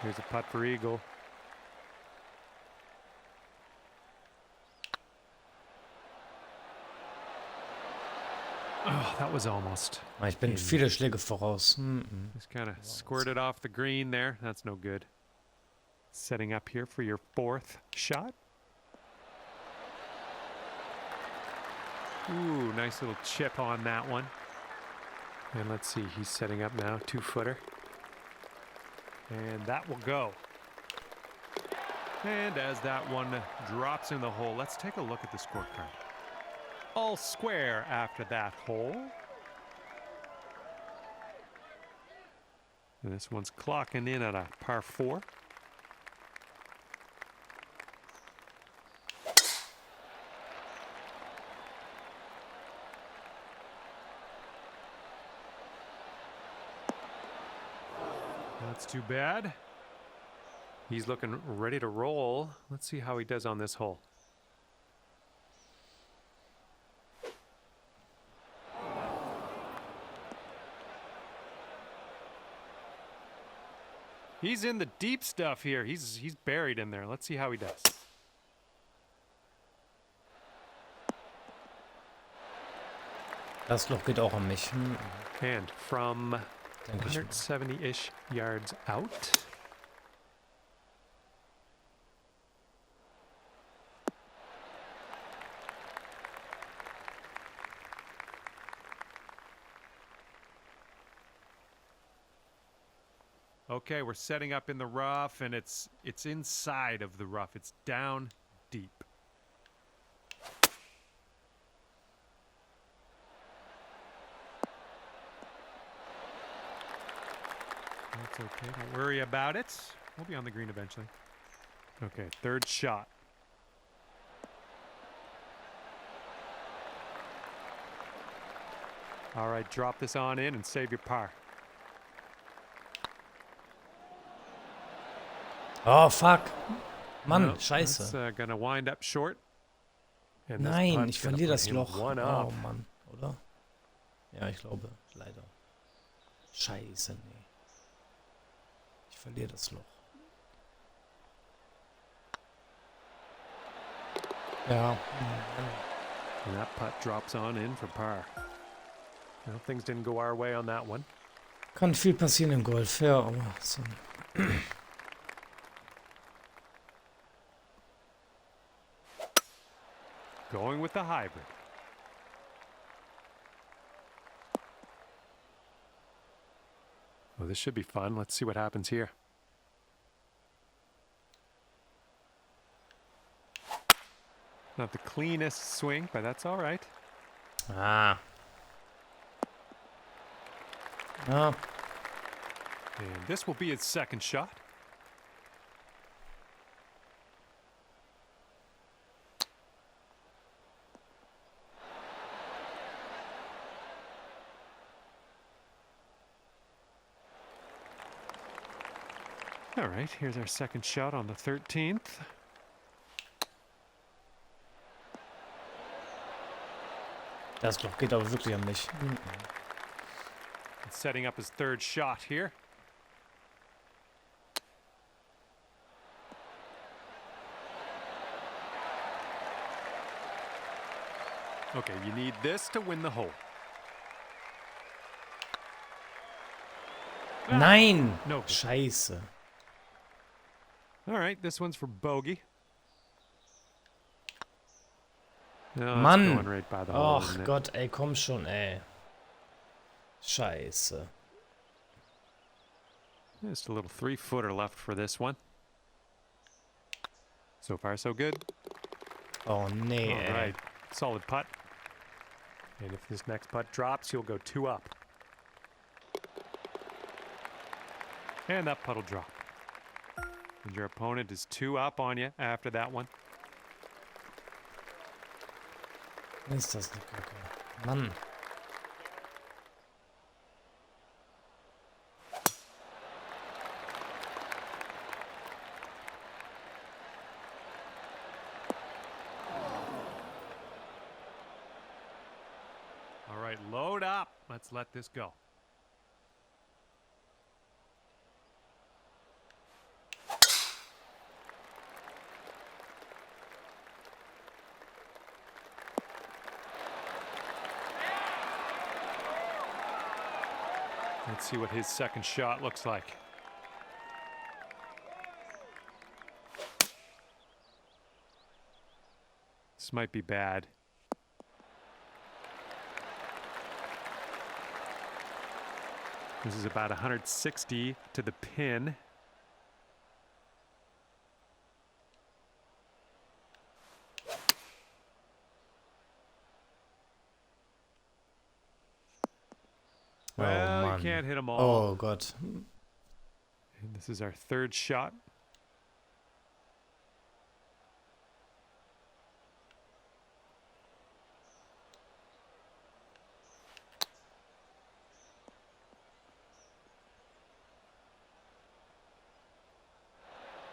Here's a putt for eagle. Oh, that was almost. Ich bin viele Schläge voraus. Just kind of squirted off the green there. That's no good. Setting up here for your fourth shot. Ooh, nice little chip on that one. And let's see, he's setting up now, 2-footer. And that will go. And as that one drops in the hole, let's take a look at the scorecard. All square after that hole. And this one's clocking in at a par 4. That's too bad. He's looking ready to roll. Let's see how he does on this hole. He's in the deep stuff here. He's buried in there. Let's see how he does. Das Loch geht auch an mich. And from 170-ish yards out. Okay, we're setting up in the rough, and it's inside of the rough. It's down deep. That's okay. Don't worry about it. We'll be on the green eventually. Okay, third shot. All right, drop this on in and save your par. Oh, fuck. Mann, No, scheiße. That's gonna wind up short. And this Nein, putt's ich gonna verliere put das him Loch. one Oh, up. Mann, oder? Ja, ich glaube, leider. Scheiße, nee. Ich verliere das Loch. Ja. And that putt drops on in for par. Well, things didn't go our way on that one. Kann viel passieren im Golf, ja, aber so. Going with the hybrid. Well, this should be fun. Let's see what happens here. Not the cleanest swing, but that's all right. Ah. Ja. And this will be his second shot. All right, here's our second shot on the 13th. Das Loch geht aber wirklich an mich. Setting up his third shot here. Okay, you need this to win the hole. Nein! No. Scheiße. All right, this one's for bogey. No, it's Mann! going right by the hole, Ach isn't it? Gott, ey, komm schon, ey. Scheiße. Just a little 3-footer left for this one. So far, so good. Oh, nee, All ey. right, solid putt. And if this next putt drops, you'll go 2 up. And that putt will drop. And your opponent is 2 up on you after that one. Ist das eine Kacke. Mann. All right, load up. Let's let this go. Let's see what his second shot looks like. This might be bad. This is about 160 to the pin. Well, Mann. you can't hit them all. Oh Gott. And this is our third shot.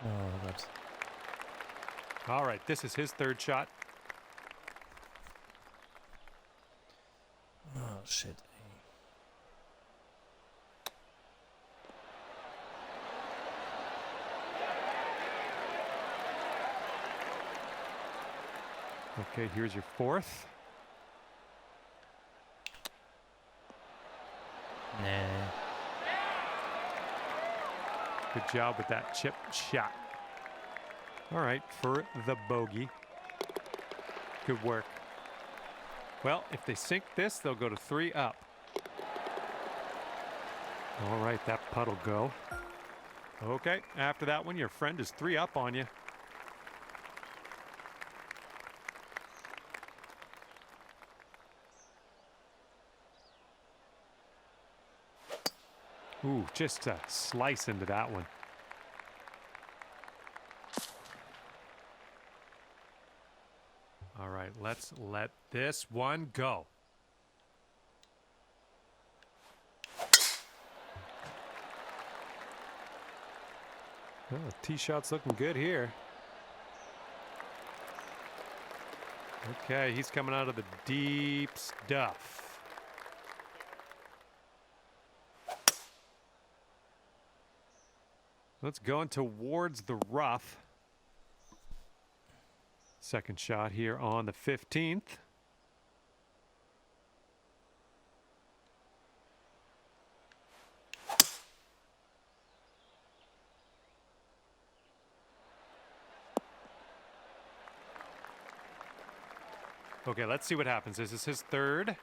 Oh Gott. All right, this is his third shot. Oh shit. Okay, here's your fourth. Nee. Good job with that chip shot. All right, for the bogey. Good work. Well, if they sink this, they'll go to 3 up. All right, that putt will go. Okay, after that one, your friend is 3 up on you. Ooh, just a slice into that one. All right, let's let this one go. Well, tee shot's looking good here. Okay, he's coming out of the deep stuff. Let's go towards the rough. Second shot here on the 15th. Okay, let's see what happens. This is his third.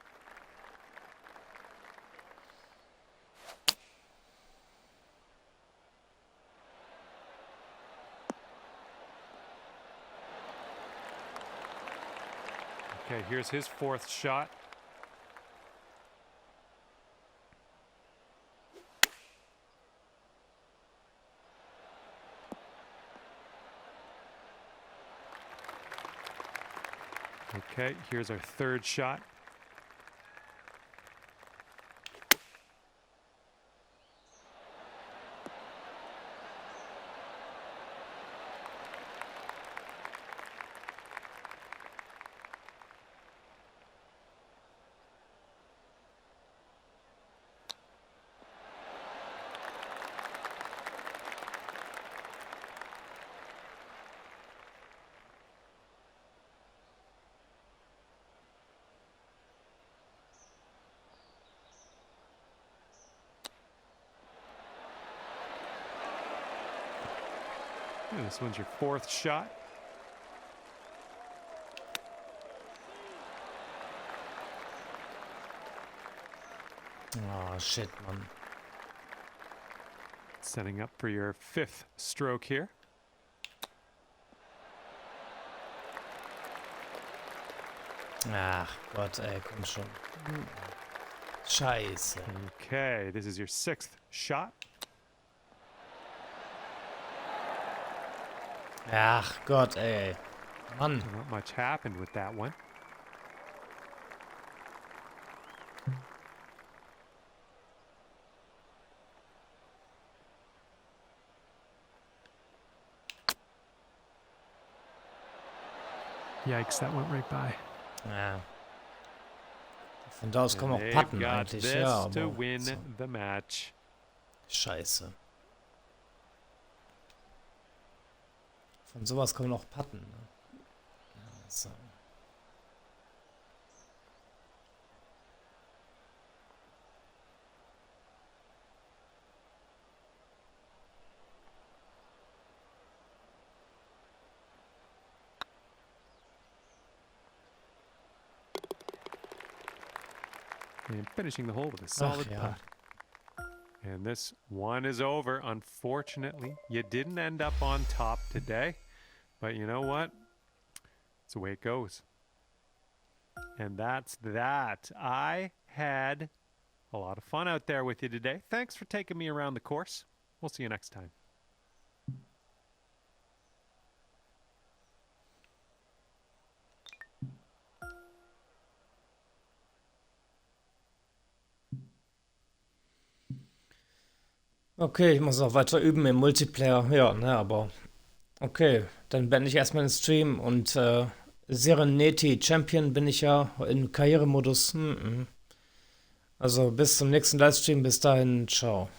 Okay, here's his fourth shot. Okay, here's our third shot. Yeah, this one's your 4th shot. Oh, shit, Mann. Setting up for your 5th stroke here. Ach Gott, ey, komm schon. Scheiße. Okay, this is your 6th shot. Ach Gott, ey. Mann. Not much happened with that one. Yikes, that went right by. Ja. Von da aus kommen And auch they've Patten got eigentlich. this Ja, to aber win so. the match. Scheiße. Von sowas kommen auch Patten. Ne? Ja, so. And finishing the hole with a solid ja. putt. And this one is over. Unfortunately, you didn't end up on top today. But you know what? It's the way it goes. And that's that. I had a lot of fun out there with you today. Thanks for taking me around the course. We'll see you next time. Okay, ich muss auch weiter üben im Multiplayer. Ja, ne, aber okay, dann beende ich erstmal den Stream und Serenity Champion bin ich ja im Karrieremodus. Also bis zum nächsten Livestream, bis dahin, ciao.